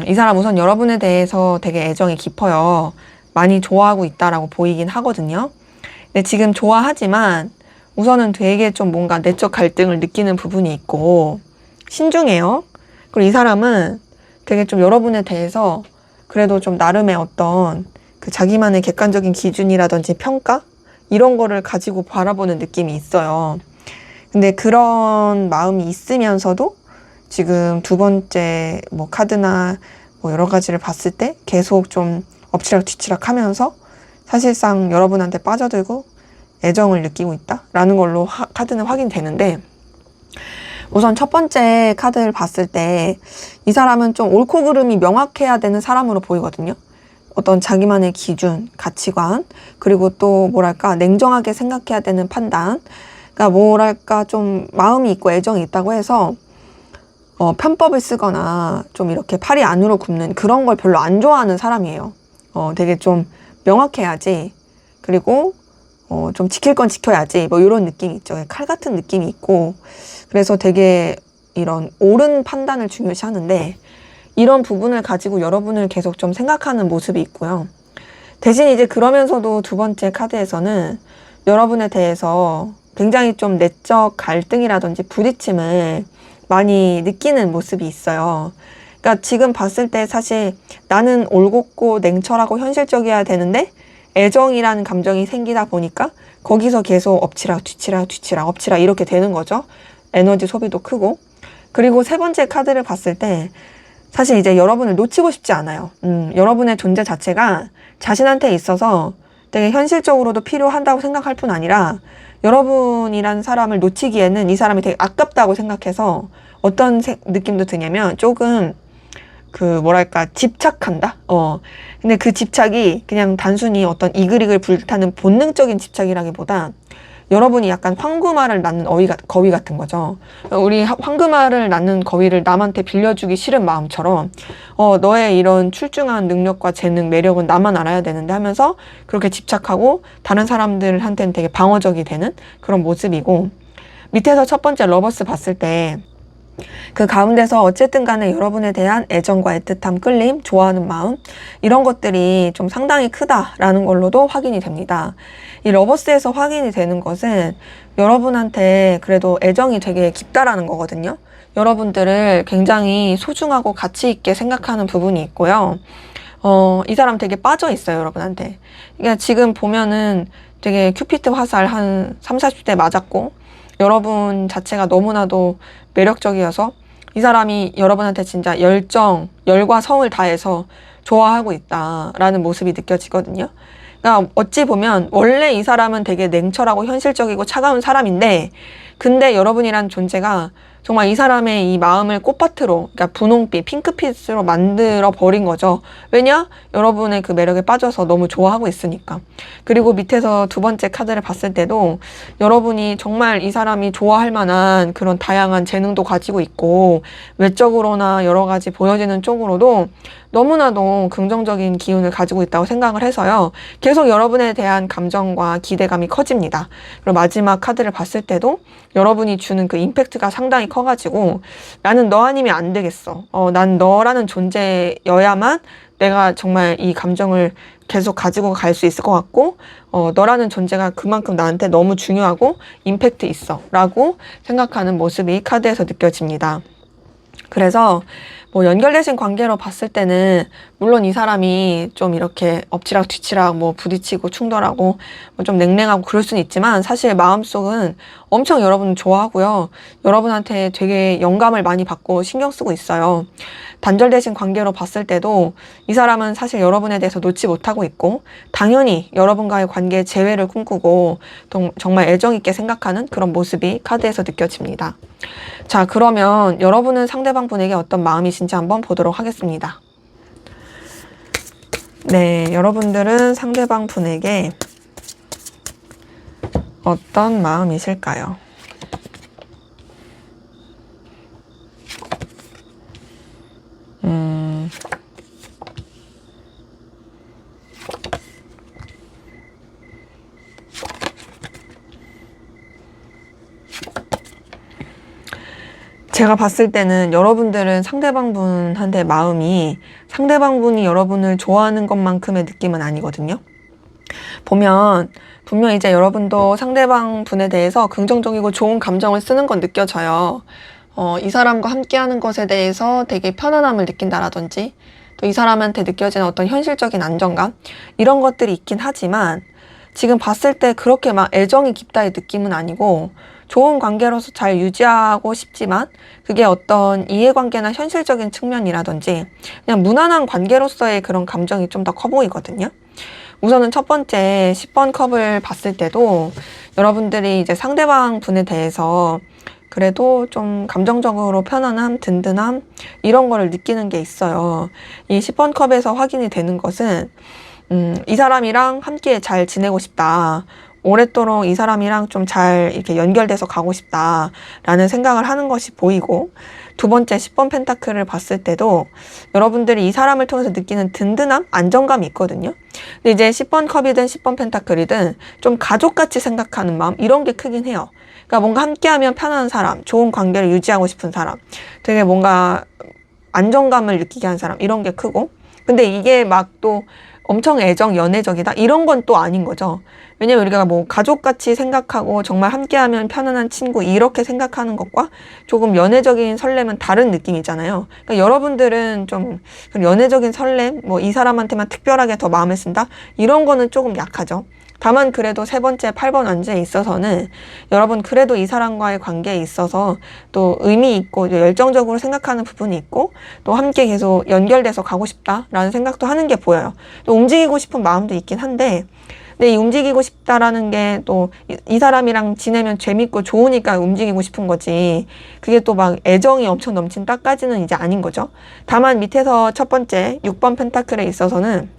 이 사람 우선 여러분에 대해서 되게 애정이 깊어요. 많이 좋아하고 있다라고 보이긴 하거든요. 근데 지금 좋아하지만 우선은 되게 좀 뭔가 내적 갈등을 느끼는 부분이 있고, 신중해요. 그리고 이 사람은 되게 좀 여러분에 대해서 그래도 좀 나름의 어떤 그 자기만의 객관적인 기준이라든지 평가? 이런 거를 가지고 바라보는 느낌이 있어요. 근데 그런 마음이 있으면서도 지금 두 번째 뭐 카드나 뭐 여러 가지를 봤을 때 계속 좀 엎치락 뒤치락 하면서 사실상 여러분한테 빠져들고 애정을 느끼고 있다라는 걸로 카드는 확인되는데, 우선 첫 번째 카드를 봤을 때 이 사람은 좀 옳고 그름이 명확해야 되는 사람으로 보이거든요. 어떤 자기만의 기준, 가치관, 그리고 또 뭐랄까 냉정하게 생각해야 되는 판단, 그러니까 뭐랄까 좀 마음이 있고 애정이 있다고 해서 편법을 쓰거나 좀 이렇게 팔이 안으로 굽는 그런 걸 별로 안 좋아하는 사람이에요. 되게 좀 명확해야지, 그리고 좀 지킬 건 지켜야지, 뭐 이런 느낌이 있죠. 칼 같은 느낌이 있고, 그래서 되게 이런 옳은 판단을 중요시 하는데, 이런 부분을 가지고 여러분을 계속 좀 생각하는 모습이 있고요. 대신 이제 그러면서도 두 번째 카드에서는 여러분에 대해서 굉장히 좀 내적 갈등이라든지 부딪힘을 많이 느끼는 모습이 있어요. 그러니까 지금 봤을 때 사실 나는 올곧고 냉철하고 현실적이어야 되는데 애정이라는 감정이 생기다 보니까 거기서 계속 엎치락 뒤치락 뒤치락 엎치락 이렇게 되는 거죠. 에너지 소비도 크고. 그리고 세 번째 카드를 봤을 때 사실 이제 여러분을 놓치고 싶지 않아요. 여러분의 존재 자체가 자신한테 있어서 되게 현실적으로도 필요한다고 생각할 뿐 아니라 여러분이란 사람을 놓치기에는 이 사람이 되게 아깝다고 생각해서 어떤 느낌도 드냐면 조금 그 뭐랄까 집착한다? 근데 그 집착이 그냥 단순히 어떤 이글이글 불타는 본능적인 집착이라기보다 여러분이 약간 황금알을 낳는 거위 같은 거죠. 우리 황금알을 낳는 거위를 남한테 빌려주기 싫은 마음처럼 너의 이런 출중한 능력과 재능, 매력은 나만 알아야 되는데 하면서 그렇게 집착하고 다른 사람들한테는 되게 방어적이 되는 그런 모습이고, 밑에서 첫 번째 러버스 봤을 때 그 가운데서 어쨌든 간에 여러분에 대한 애정과 애틋함, 끌림, 좋아하는 마음, 이런 것들이 좀 상당히 크다라는 걸로도 확인이 됩니다. 이 러버스에서 확인이 되는 것은 여러분한테 그래도 애정이 되게 깊다라는 거거든요. 여러분들을 굉장히 소중하고 가치 있게 생각하는 부분이 있고요. 이 사람 되게 빠져 있어요, 여러분한테. 그러니까 지금 보면은 되게 큐피트 화살 한 30, 40대 맞았고, 여러분 자체가 너무나도 매력적이어서 이 사람이 여러분한테 진짜 열과 성을 다해서 좋아하고 있다라는 모습이 느껴지거든요. 그러니까 어찌 보면 원래 이 사람은 되게 냉철하고 현실적이고 차가운 사람인데, 근데 여러분이란 존재가 정말 이 사람의 이 마음을 꽃밭으로, 그러니까 분홍빛, 핑크빛으로 만들어 버린 거죠. 왜냐? 여러분의 그 매력에 빠져서 너무 좋아하고 있으니까. 그리고 밑에서 두 번째 카드를 봤을 때도 여러분이 정말 이 사람이 좋아할 만한 그런 다양한 재능도 가지고 있고, 외적으로나 여러 가지 보여지는 쪽으로도 너무나도 긍정적인 기운을 가지고 있다고 생각을 해서요. 계속 여러분에 대한 감정과 기대감이 커집니다. 그리고 마지막 카드를 봤을 때도 여러분이 주는 그 임팩트가 상당히 커가지고, 나는 너 아니면 안 되겠어. 난 너라는 존재여야만 내가 정말 이 감정을 계속 가지고 갈 수 있을 것 같고, 너라는 존재가 그만큼 나한테 너무 중요하고 임팩트 있어 라고 생각하는 모습이 카드에서 느껴집니다. 그래서 뭐 연결되신 관계로 봤을 때는 물론 이 사람이 좀 이렇게 엎치락 뒤치락 뭐 부딪히고 충돌하고 뭐 좀 냉랭하고 그럴 수는 있지만 사실 마음속은 엄청 여러분 좋아하고요. 여러분한테 되게 영감을 많이 받고 신경 쓰고 있어요. 단절되신 관계로 봤을 때도 이 사람은 사실 여러분에 대해서 놓지 못하고 있고 당연히 여러분과의 관계의 재회를 꿈꾸고 정말 애정 있게 생각하는 그런 모습이 카드에서 느껴집니다. 자, 그러면 여러분은 상대방 분에게 어떤 마음이신지 한번 보도록 하겠습니다. 네, 여러분들은 상대방 분에게 어떤 마음이실까요? 제가 봤을 때는 여러분들은 상대방 분한테 마음이 상대방 분이 여러분을 좋아하는 것만큼의 느낌은 아니거든요. 보면 분명 이제 여러분도 상대방 분에 대해서 긍정적이고 좋은 감정을 쓰는 건 느껴져요. 이 사람과 함께하는 것에 대해서 되게 편안함을 느낀다라든지 또 이 사람한테 느껴지는 어떤 현실적인 안정감 이런 것들이 있긴 하지만 지금 봤을 때 그렇게 막 애정이 깊다의 느낌은 아니고 좋은 관계로서 잘 유지하고 싶지만 그게 어떤 이해관계나 현실적인 측면이라든지 그냥 무난한 관계로서의 그런 감정이 좀 더 커 보이거든요. 우선은 첫 번째 10번 컵을 봤을 때도 여러분들이 이제 상대방 분에 대해서 그래도 좀 감정적으로 편안함, 든든함 이런 거를 느끼는 게 있어요. 이 10번 컵에서 확인이 되는 것은 이 사람이랑 함께 잘 지내고 싶다. 오랫도록 이 사람이랑 좀 잘 이렇게 연결돼서 가고 싶다라는 생각을 하는 것이 보이고 두 번째 10번 펜타클을 봤을 때도 여러분들이 이 사람을 통해서 느끼는 든든함, 안정감이 있거든요. 근데 이제 10번 컵이든 10번 펜타클이든 좀 가족같이 생각하는 마음 이런 게 크긴 해요. 그러니까 뭔가 함께하면 편안한 사람, 좋은 관계를 유지하고 싶은 사람, 되게 뭔가 안정감을 느끼게 한 사람 이런 게 크고 근데 이게 막 또 엄청 애정, 연애적이다? 이런 건 또 아닌 거죠. 왜냐면 우리가 뭐 가족같이 생각하고 정말 함께하면 편안한 친구 이렇게 생각하는 것과 조금 연애적인 설렘은 다른 느낌이잖아요. 그러니까 여러분들은 좀 연애적인 설렘, 뭐 이 사람한테만 특별하게 더 마음을 쓴다? 이런 거는 조금 약하죠. 다만 그래도 세 번째 8번 완제에 있어서는 여러분 그래도 이 사람과의 관계에 있어서 또 의미 있고 열정적으로 생각하는 부분이 있고 또 함께 계속 연결돼서 가고 싶다라는 생각도 하는 게 보여요. 또 움직이고 싶은 마음도 있긴 한데 근데 이 움직이고 싶다라는 게 또 이 사람이랑 지내면 재밌고 좋으니까 움직이고 싶은 거지 그게 또 막 애정이 엄청 넘친 딱까지는 이제 아닌 거죠. 다만 밑에서 첫 번째 6번 펜타클에 있어서는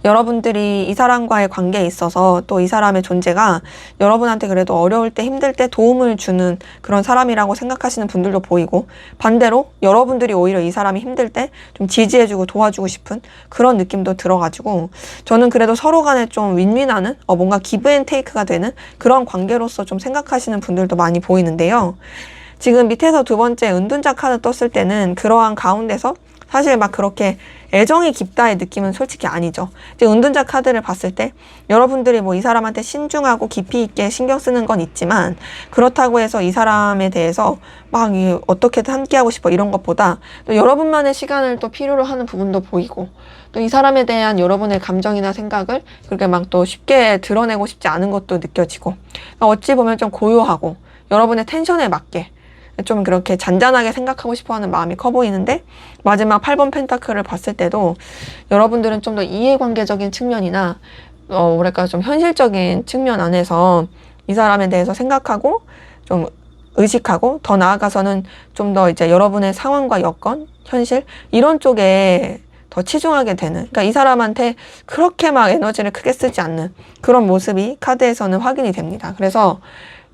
여러분들이 이 사람과의 관계에 있어서 또 이 사람의 존재가 여러분한테 그래도 어려울 때 힘들 때 도움을 주는 그런 사람이라고 생각하시는 분들도 보이고 반대로 여러분들이 오히려 이 사람이 힘들 때 좀 지지해주고 도와주고 싶은 그런 느낌도 들어가지고 저는 그래도 서로 간에 좀 윈윈하는 뭔가 기브 앤 테이크가 되는 그런 관계로서 좀 생각하시는 분들도 많이 보이는데요. 지금 밑에서 두 번째 은둔자 카드 떴을 때는 그러한 가운데서 사실 막 그렇게 애정이 깊다의 느낌은 솔직히 아니죠. 이제 은둔자 카드를 봤을 때 여러분들이 뭐 이 사람한테 신중하고 깊이 있게 신경 쓰는 건 있지만 그렇다고 해서 이 사람에 대해서 막 어떻게든 함께하고 싶어 이런 것보다 또 여러분만의 시간을 또 필요로 하는 부분도 보이고 또 이 사람에 대한 여러분의 감정이나 생각을 그렇게 막 또 쉽게 드러내고 싶지 않은 것도 느껴지고 어찌 보면 좀 고요하고 여러분의 텐션에 맞게 좀 그렇게 잔잔하게 생각하고 싶어하는 마음이 커 보이는데 마지막 8번 펜타클을 봤을 때도 여러분들은 좀 더 이해관계적인 측면이나 뭐랄까 좀 현실적인 측면 안에서 이 사람에 대해서 생각하고 좀 의식하고 더 나아가서는 좀 더 이제 여러분의 상황과 여건, 현실 이런 쪽에 더 치중하게 되는 그러니까 이 사람한테 그렇게 막 에너지를 크게 쓰지 않는 그런 모습이 카드에서는 확인이 됩니다. 그래서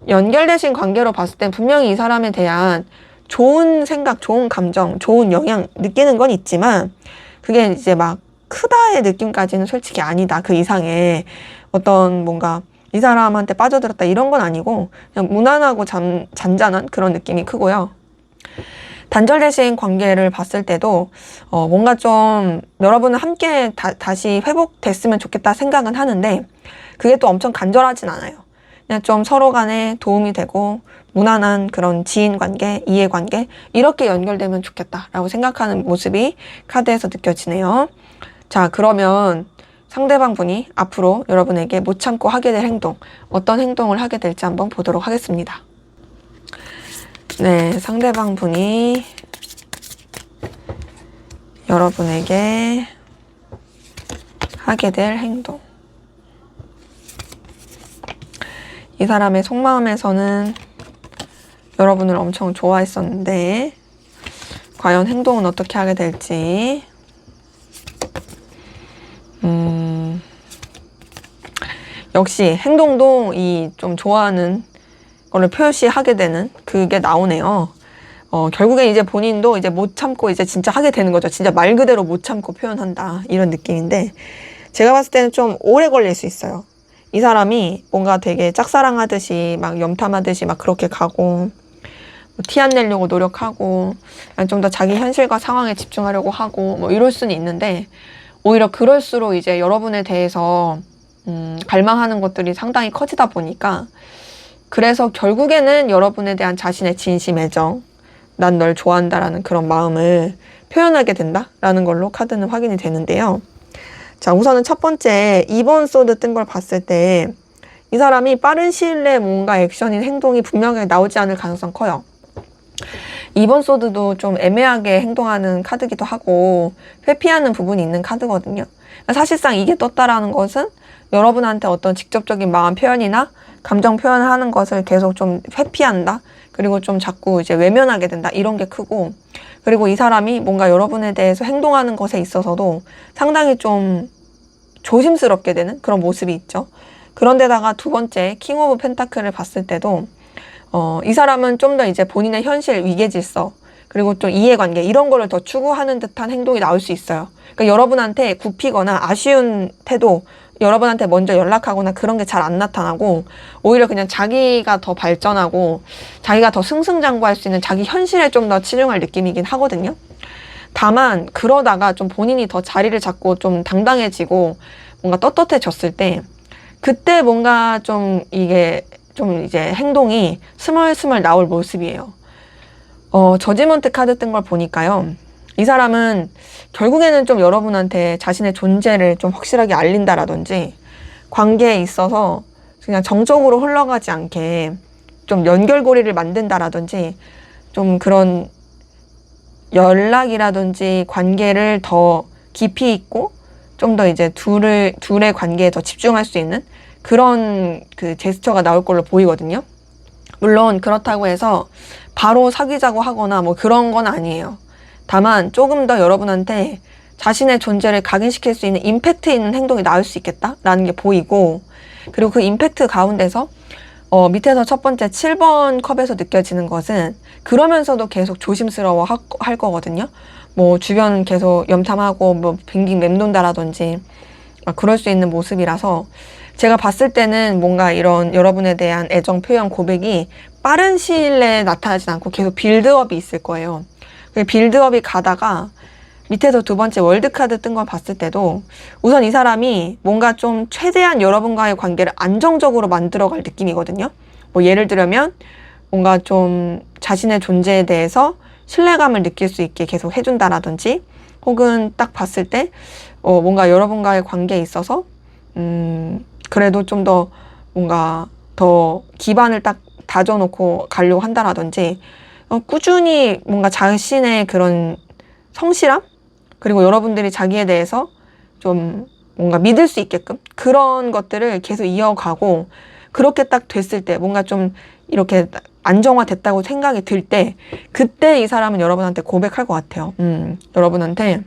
연결되신 관계로 봤을 땐 분명히 이 사람에 대한 좋은 생각, 좋은 감정, 좋은 영향 느끼는 건 있지만 그게 이제 막 크다의 느낌까지는 솔직히 아니다. 그 이상의 어떤 뭔가 이 사람한테 빠져들었다 이런 건 아니고 그냥 무난하고 잔잔한 그런 느낌이 크고요. 단절되신 관계를 봤을 때도 뭔가 좀 여러분은 함께 다시 회복됐으면 좋겠다 생각은 하는데 그게 또 엄청 간절하진 않아요. 그냥 좀 서로 간에 도움이 되고 무난한 그런 지인 관계, 이해 관계 이렇게 연결되면 좋겠다라고 생각하는 모습이 카드에서 느껴지네요. 자, 그러면 상대방 분이 앞으로 여러분에게 못 참고 하게 될 행동, 어떤 행동을 하게 될지 한번 보도록 하겠습니다. 네, 상대방 분이 여러분에게 하게 될 행동. 이 사람의 속마음에서는 여러분을 엄청 좋아했었는데 과연 행동은 어떻게 하게 될지. 역시 행동도 이 좀 좋아하는 거를 표시하게 되는 그게 나오네요. 결국에 이제 본인도 이제 못 참고 이제 진짜 하게 되는 거죠. 진짜 말 그대로 못 참고 표현한다. 이런 느낌인데 제가 봤을 때는 좀 오래 걸릴 수 있어요. 이 사람이 뭔가 되게 짝사랑하듯이 막 염탐하듯이 막 그렇게 가고 티 안 내려고 노력하고 좀 더 자기 현실과 상황에 집중하려고 하고 뭐 이럴 수는 있는데 오히려 그럴수록 이제 여러분에 대해서 갈망하는 것들이 상당히 커지다 보니까 그래서 결국에는 여러분에 대한 자신의 진심 애정, 난 널 좋아한다라는 그런 마음을 표현하게 된다라는 걸로 카드는 확인이 되는데요. 자, 우선은 첫 번째 2번 소드 뜬 걸 봤을 때 이 사람이 빠른 시일 내에 뭔가 액션인 행동이 분명하게 나오지 않을 가능성 커요. 2번 소드도 좀 애매하게 행동하는 카드기도 하고 회피하는 부분이 있는 카드거든요. 사실상 이게 떴다라는 것은 여러분한테 어떤 직접적인 마음 표현이나 감정 표현을 하는 것을 계속 좀 회피한다. 그리고 좀 자꾸 이제 외면하게 된다. 이런 게 크고 그리고 이 사람이 뭔가 여러분에 대해서 행동하는 것에 있어서도 상당히 좀 조심스럽게 되는 그런 모습이 있죠. 그런데다가 두 번째 킹 오브 펜타클을 봤을 때도 이 사람은 좀 더 이제 본인의 현실 위계질서 그리고 좀 이해관계 이런 거를 더 추구하는 듯한 행동이 나올 수 있어요. 그러니까 여러분한테 굽히거나 아쉬운 태도 여러분한테 먼저 연락하거나 그런 게 잘 안 나타나고 오히려 그냥 자기가 더 발전하고 자기가 더 승승장구할 수 있는 자기 현실에 좀 더 치중할 느낌이긴 하거든요. 다만 그러다가 좀 본인이 더 자리를 잡고 좀 당당해지고 뭔가 떳떳해졌을 때 그때 뭔가 좀 이게 좀 이제 행동이 스멀스멀 나올 모습이에요. 저지먼트 카드 뜬 걸 보니까요. 이 사람은 결국에는 좀 여러분한테 자신의 존재를 좀 확실하게 알린다라든지 관계에 있어서 그냥 정적으로 흘러가지 않게 좀 연결고리를 만든다라든지 좀 그런 연락이라든지 관계를 더 깊이 있고 좀 더 이제 둘의 관계에 더 집중할 수 있는 그런 그 제스처가 나올 걸로 보이거든요. 물론 그렇다고 해서 바로 사귀자고 하거나 뭐 그런 건 아니에요. 다만 조금 더 여러분한테 자신의 존재를 각인시킬 수 있는 임팩트 있는 행동이 나올 수 있겠다라는 게 보이고 그리고 그 임팩트 가운데서 밑에서 첫 번째 7번 컵에서 느껴지는 것은 그러면서도 계속 조심스러워 할 거거든요. 뭐 주변 계속 염탐하고 뭐 빙빙 맴돈다라든지 그럴 수 있는 모습이라서 제가 봤을 때는 뭔가 이런 여러분에 대한 애정 표현 고백이 빠른 시일 내에 나타나진 않고 계속 빌드업이 있을 거예요. 그 빌드업이 가다가 밑에서 두 번째 월드카드 뜬 걸 봤을 때도 우선 이 사람이 뭔가 좀 최대한 여러분과의 관계를 안정적으로 만들어갈 느낌이거든요. 뭐 예를 들면 뭔가 좀 자신의 존재에 대해서 신뢰감을 느낄 수 있게 계속 해준다라든지 혹은 딱 봤을 때 뭔가 여러분과의 관계에 있어서 그래도 좀 더 뭔가 더 기반을 딱 다져놓고 가려고 한다라든지 꾸준히 뭔가 자신의 그런 성실함 그리고 여러분들이 자기에 대해서 좀 뭔가 믿을 수 있게끔 그런 것들을 계속 이어가고 그렇게 딱 됐을 때 뭔가 좀 이렇게 안정화됐다고 생각이 들 때 그때 이 사람은 여러분한테 고백할 것 같아요. 여러분한테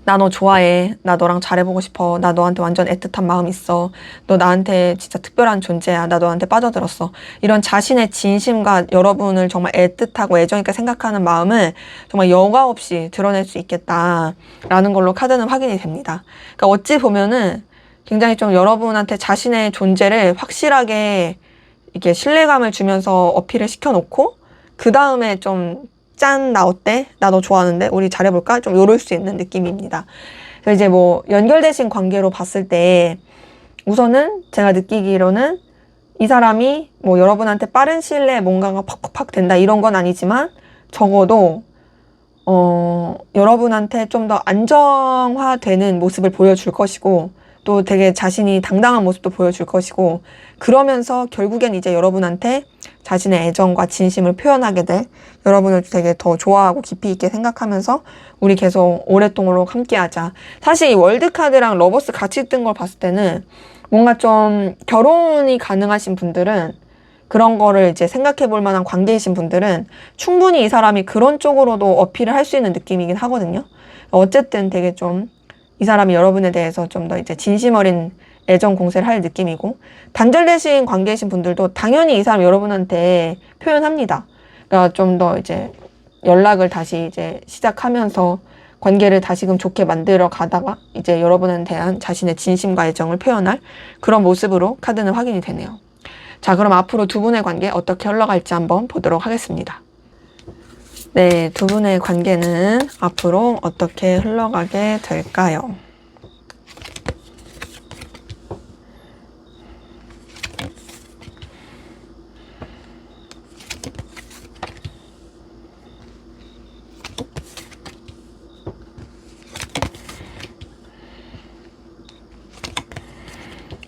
나 너 좋아해. 나 너랑 잘해보고 싶어. 나 너한테 완전 애틋한 마음 있어. 너 나한테 진짜 특별한 존재야. 나 너한테 빠져들었어. 이런 자신의 진심과 여러분을 정말 애틋하고 애정있게 생각하는 마음을 정말 여과 없이 드러낼 수 있겠다라는 걸로 카드는 확인이 됩니다. 그러니까 어찌 보면은 굉장히 좀 여러분한테 자신의 존재를 확실하게 이렇게 신뢰감을 주면서 어필을 시켜놓고 그 다음에 좀 짠, 나 어때? 나 너 좋아하는데? 우리 잘해볼까? 좀 요럴 수 있는 느낌입니다. 그래서 이제 뭐 연결되신 관계로 봤을 때 우선은 제가 느끼기로는 이 사람이 뭐 여러분한테 빠른 시일 내에 뭔가가 팍팍 된다 이런 건 아니지만 적어도 여러분한테 좀 더 안정화되는 모습을 보여줄 것이고 또 되게 자신이 당당한 모습도 보여줄 것이고 그러면서 결국엔 이제 여러분한테 자신의 애정과 진심을 표현하게 돼 여러분을 되게 더 좋아하고 깊이 있게 생각하면서 우리 계속 오랫동안 함께하자. 사실 이 월드카드랑 러버스 같이 뜬 걸 봤을 때는 뭔가 좀 결혼이 가능하신 분들은 그런 거를 이제 생각해 볼 만한 관계이신 분들은 충분히 이 사람이 그런 쪽으로도 어필을 할 수 있는 느낌이긴 하거든요. 어쨌든 되게 좀 이 사람이 여러분에 대해서 좀 더 이제 진심 어린 애정 공세를 할 느낌이고 단절되신 관계이신 분들도 당연히 이 사람 여러분한테 표현합니다. 그러니까 좀 더 이제 연락을 다시 이제 시작하면서 관계를 다시금 좋게 만들어 가다가 이제 여러분에 대한 자신의 진심과 애정을 표현할 그런 모습으로 카드는 확인이 되네요. 자, 그럼 앞으로 두 분의 관계 어떻게 흘러갈지 한번 보도록 하겠습니다. 네, 두 분의 관계는 앞으로 어떻게 흘러가게 될까요?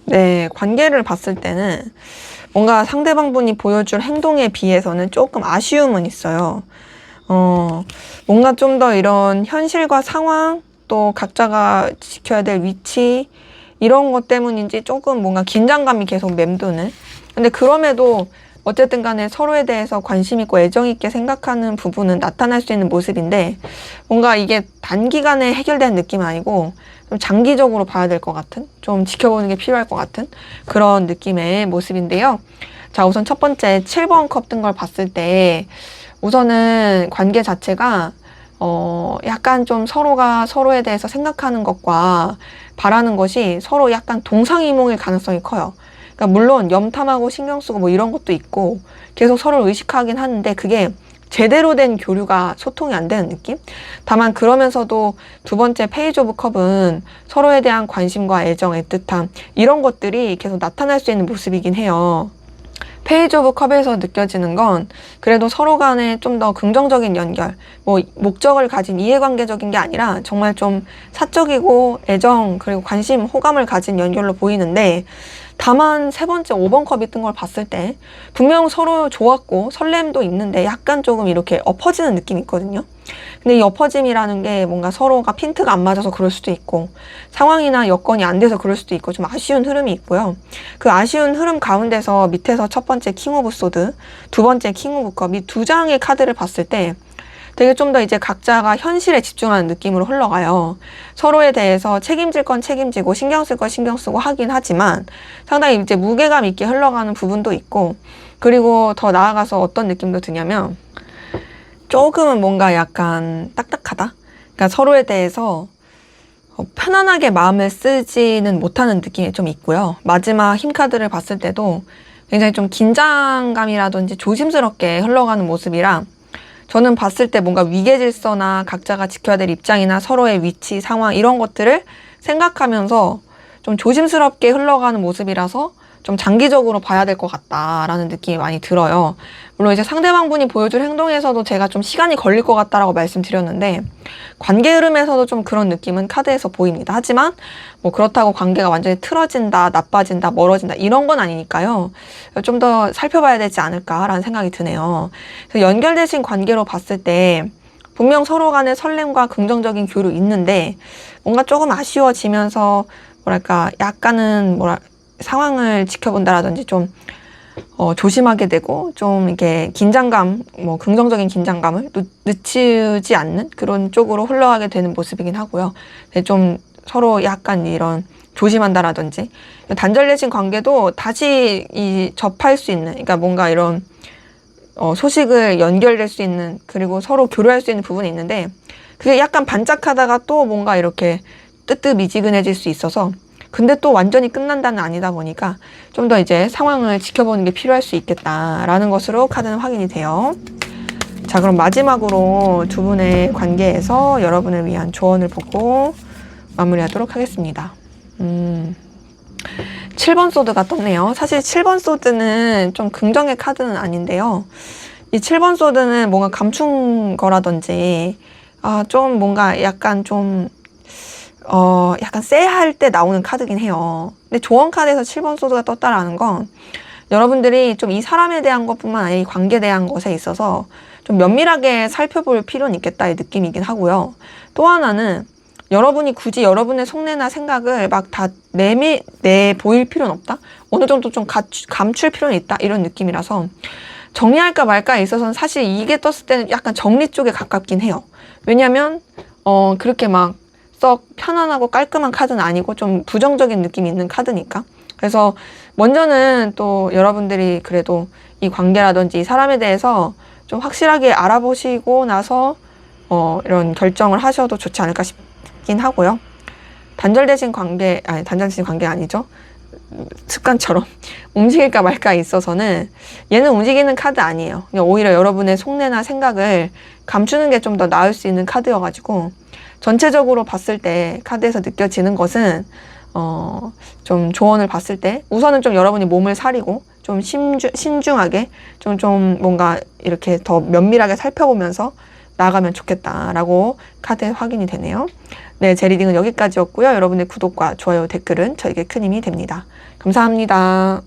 네, 관계를 봤을 때는 뭔가 상대방분이 보여줄 행동에 비해서는 조금 아쉬움은 있어요. 뭔가 좀 더 이런 현실과 상황, 또 각자가 지켜야 될 위치, 이런 것 때문인지 조금 뭔가 긴장감이 계속 맴도는. 근데 그럼에도 어쨌든 간에 서로에 대해서 관심 있고 애정 있게 생각하는 부분은 나타날 수 있는 모습인데 뭔가 이게 단기간에 해결된 느낌은 아니고 좀 장기적으로 봐야 될 것 같은, 좀 지켜보는 게 필요할 것 같은 그런 느낌의 모습인데요. 자, 우선 첫 번째 7번 컵 뜬 걸 봤을 때 우선은 관계 자체가 약간 좀 서로가 서로에 대해서 생각하는 것과 바라는 것이 서로 약간 동상이몽일 가능성이 커요. 그러니까 물론 염탐하고 신경 쓰고 뭐 이런 것도 있고 계속 서로를 의식하긴 하는데 그게 제대로 된 교류가 소통이 안 되는 느낌? 다만 그러면서도 두 번째 페이지 오브 컵은 서로에 대한 관심과 애정, 애틋함 이런 것들이 계속 나타날 수 있는 모습이긴 해요. 페이지 오브 컵에서 느껴지는 건 그래도 서로 간에 좀 더 긍정적인 연결, 뭐 목적을 가진 이해관계적인 게 아니라 정말 좀 사적이고 애정 그리고 관심, 호감을 가진 연결로 보이는데 다만 세 번째 5번 컵이 뜬 걸 봤을 때 분명 서로 좋았고 설렘도 있는데 약간 조금 이렇게 엎어지는 느낌이 있거든요. 근데 이 엎어짐이라는 게 뭔가 서로가 핀트가 안 맞아서 그럴 수도 있고 상황이나 여건이 안 돼서 그럴 수도 있고 좀 아쉬운 흐름이 있고요. 그 아쉬운 흐름 가운데서 밑에서 첫 번째 킹 오브 소드, 두 번째 킹 오브 컵 이 두 장의 카드를 봤을 때 되게 좀 더 이제 각자가 현실에 집중하는 느낌으로 흘러가요. 서로에 대해서 책임질 건 책임지고 신경 쓸 건 신경 쓰고 하긴 하지만 상당히 이제 무게감 있게 흘러가는 부분도 있고 그리고 더 나아가서 어떤 느낌도 드냐면 조금은 뭔가 약간 딱딱하다? 그러니까 서로에 대해서 편안하게 마음을 쓰지는 못하는 느낌이 좀 있고요. 마지막 힘카드를 봤을 때도 굉장히 좀 긴장감이라든지 조심스럽게 흘러가는 모습이라 저는 봤을 때 뭔가 위계질서나 각자가 지켜야 될 입장이나 서로의 위치, 상황 이런 것들을 생각하면서 좀 조심스럽게 흘러가는 모습이라서 좀 장기적으로 봐야 될 것 같다라는 느낌이 많이 들어요. 물론 이제 상대방분이 보여줄 행동에서도 제가 좀 시간이 걸릴 것 같다라고 말씀드렸는데 관계 흐름에서도 좀 그런 느낌은 카드에서 보입니다. 하지만 뭐 그렇다고 관계가 완전히 틀어진다, 나빠진다, 멀어진다 이런 건 아니니까요. 좀 더 살펴봐야 되지 않을까라는 생각이 드네요. 그래서 연결되신 관계로 봤을 때 분명 서로 간의 설렘과 긍정적인 교류 있는데 뭔가 조금 아쉬워지면서 뭐랄까 약간은 상황을 지켜본다라든지 좀 조심하게 되고 좀 이렇게 긴장감, 뭐 긍정적인 긴장감을 늦추지 않는 그런 쪽으로 흘러가게 되는 모습이긴 하고요. 좀 서로 약간 이런 조심한다라든지 단절되신 관계도 다시 접할 수 있는, 그러니까 뭔가 이런 소식을 연결될 수 있는 그리고 서로 교류할 수 있는 부분이 있는데 그게 약간 반짝하다가 또 뭔가 이렇게 뜨뜻미지근해질 수 있어서 근데 또 완전히 끝난다는 아니다 보니까 좀 더 이제 상황을 지켜보는 게 필요할 수 있겠다라는 것으로 카드는 확인이 돼요. 자, 그럼 마지막으로 두 분의 관계에서 여러분을 위한 조언을 보고 마무리하도록 하겠습니다. 7번 소드가 떴네요. 사실 7번 소드는 좀 긍정의 카드는 아닌데요. 이 7번 소드는 뭔가 감춘 거라든지, 좀 뭔가 약간 좀, 약간 쎄할 때 나오는 카드긴 해요. 근데 조언 카드에서 7번 소드가 떴다라는 건 여러분들이 좀 이 사람에 대한 것뿐만 아니라 이 관계에 대한 것에 있어서 좀 면밀하게 살펴볼 필요는 있겠다의 느낌이긴 하고요. 또 하나는 여러분이 굳이 여러분의 속내나 생각을 막 다 내보일 필요는 없다? 어느 정도 좀 감출 필요는 있다? 이런 느낌이라서 정리할까 말까에 있어서는 사실 이게 떴을 때는 약간 정리 쪽에 가깝긴 해요. 왜냐면 그렇게 막 썩 편안하고 깔끔한 카드는 아니고 좀 부정적인 느낌이 있는 카드니까. 그래서 먼저는 또 여러분들이 그래도 이 관계라든지 이 사람에 대해서 좀 확실하게 알아보시고 나서 이런 결정을 하셔도 좋지 않을까 싶긴 하고요. 단절되신 관계, 아니 단절되신 관계 아니죠. 습관처럼 움직일까 말까에 있어서는 얘는 움직이는 카드 아니에요. 그냥 오히려 여러분의 속내나 생각을 감추는 게 좀 더 나을 수 있는 카드여가지고 전체적으로 봤을 때 카드에서 느껴지는 것은 좀 조언을 봤을 때 우선은 좀 여러분이 몸을 사리고 좀 신중하게 좀 뭔가 이렇게 더 면밀하게 살펴보면서 나가면 좋겠다라고 카드에 확인이 되네요. 네, 제 리딩은 여기까지였고요. 여러분의 구독과 좋아요, 댓글은 저에게 큰 힘이 됩니다. 감사합니다.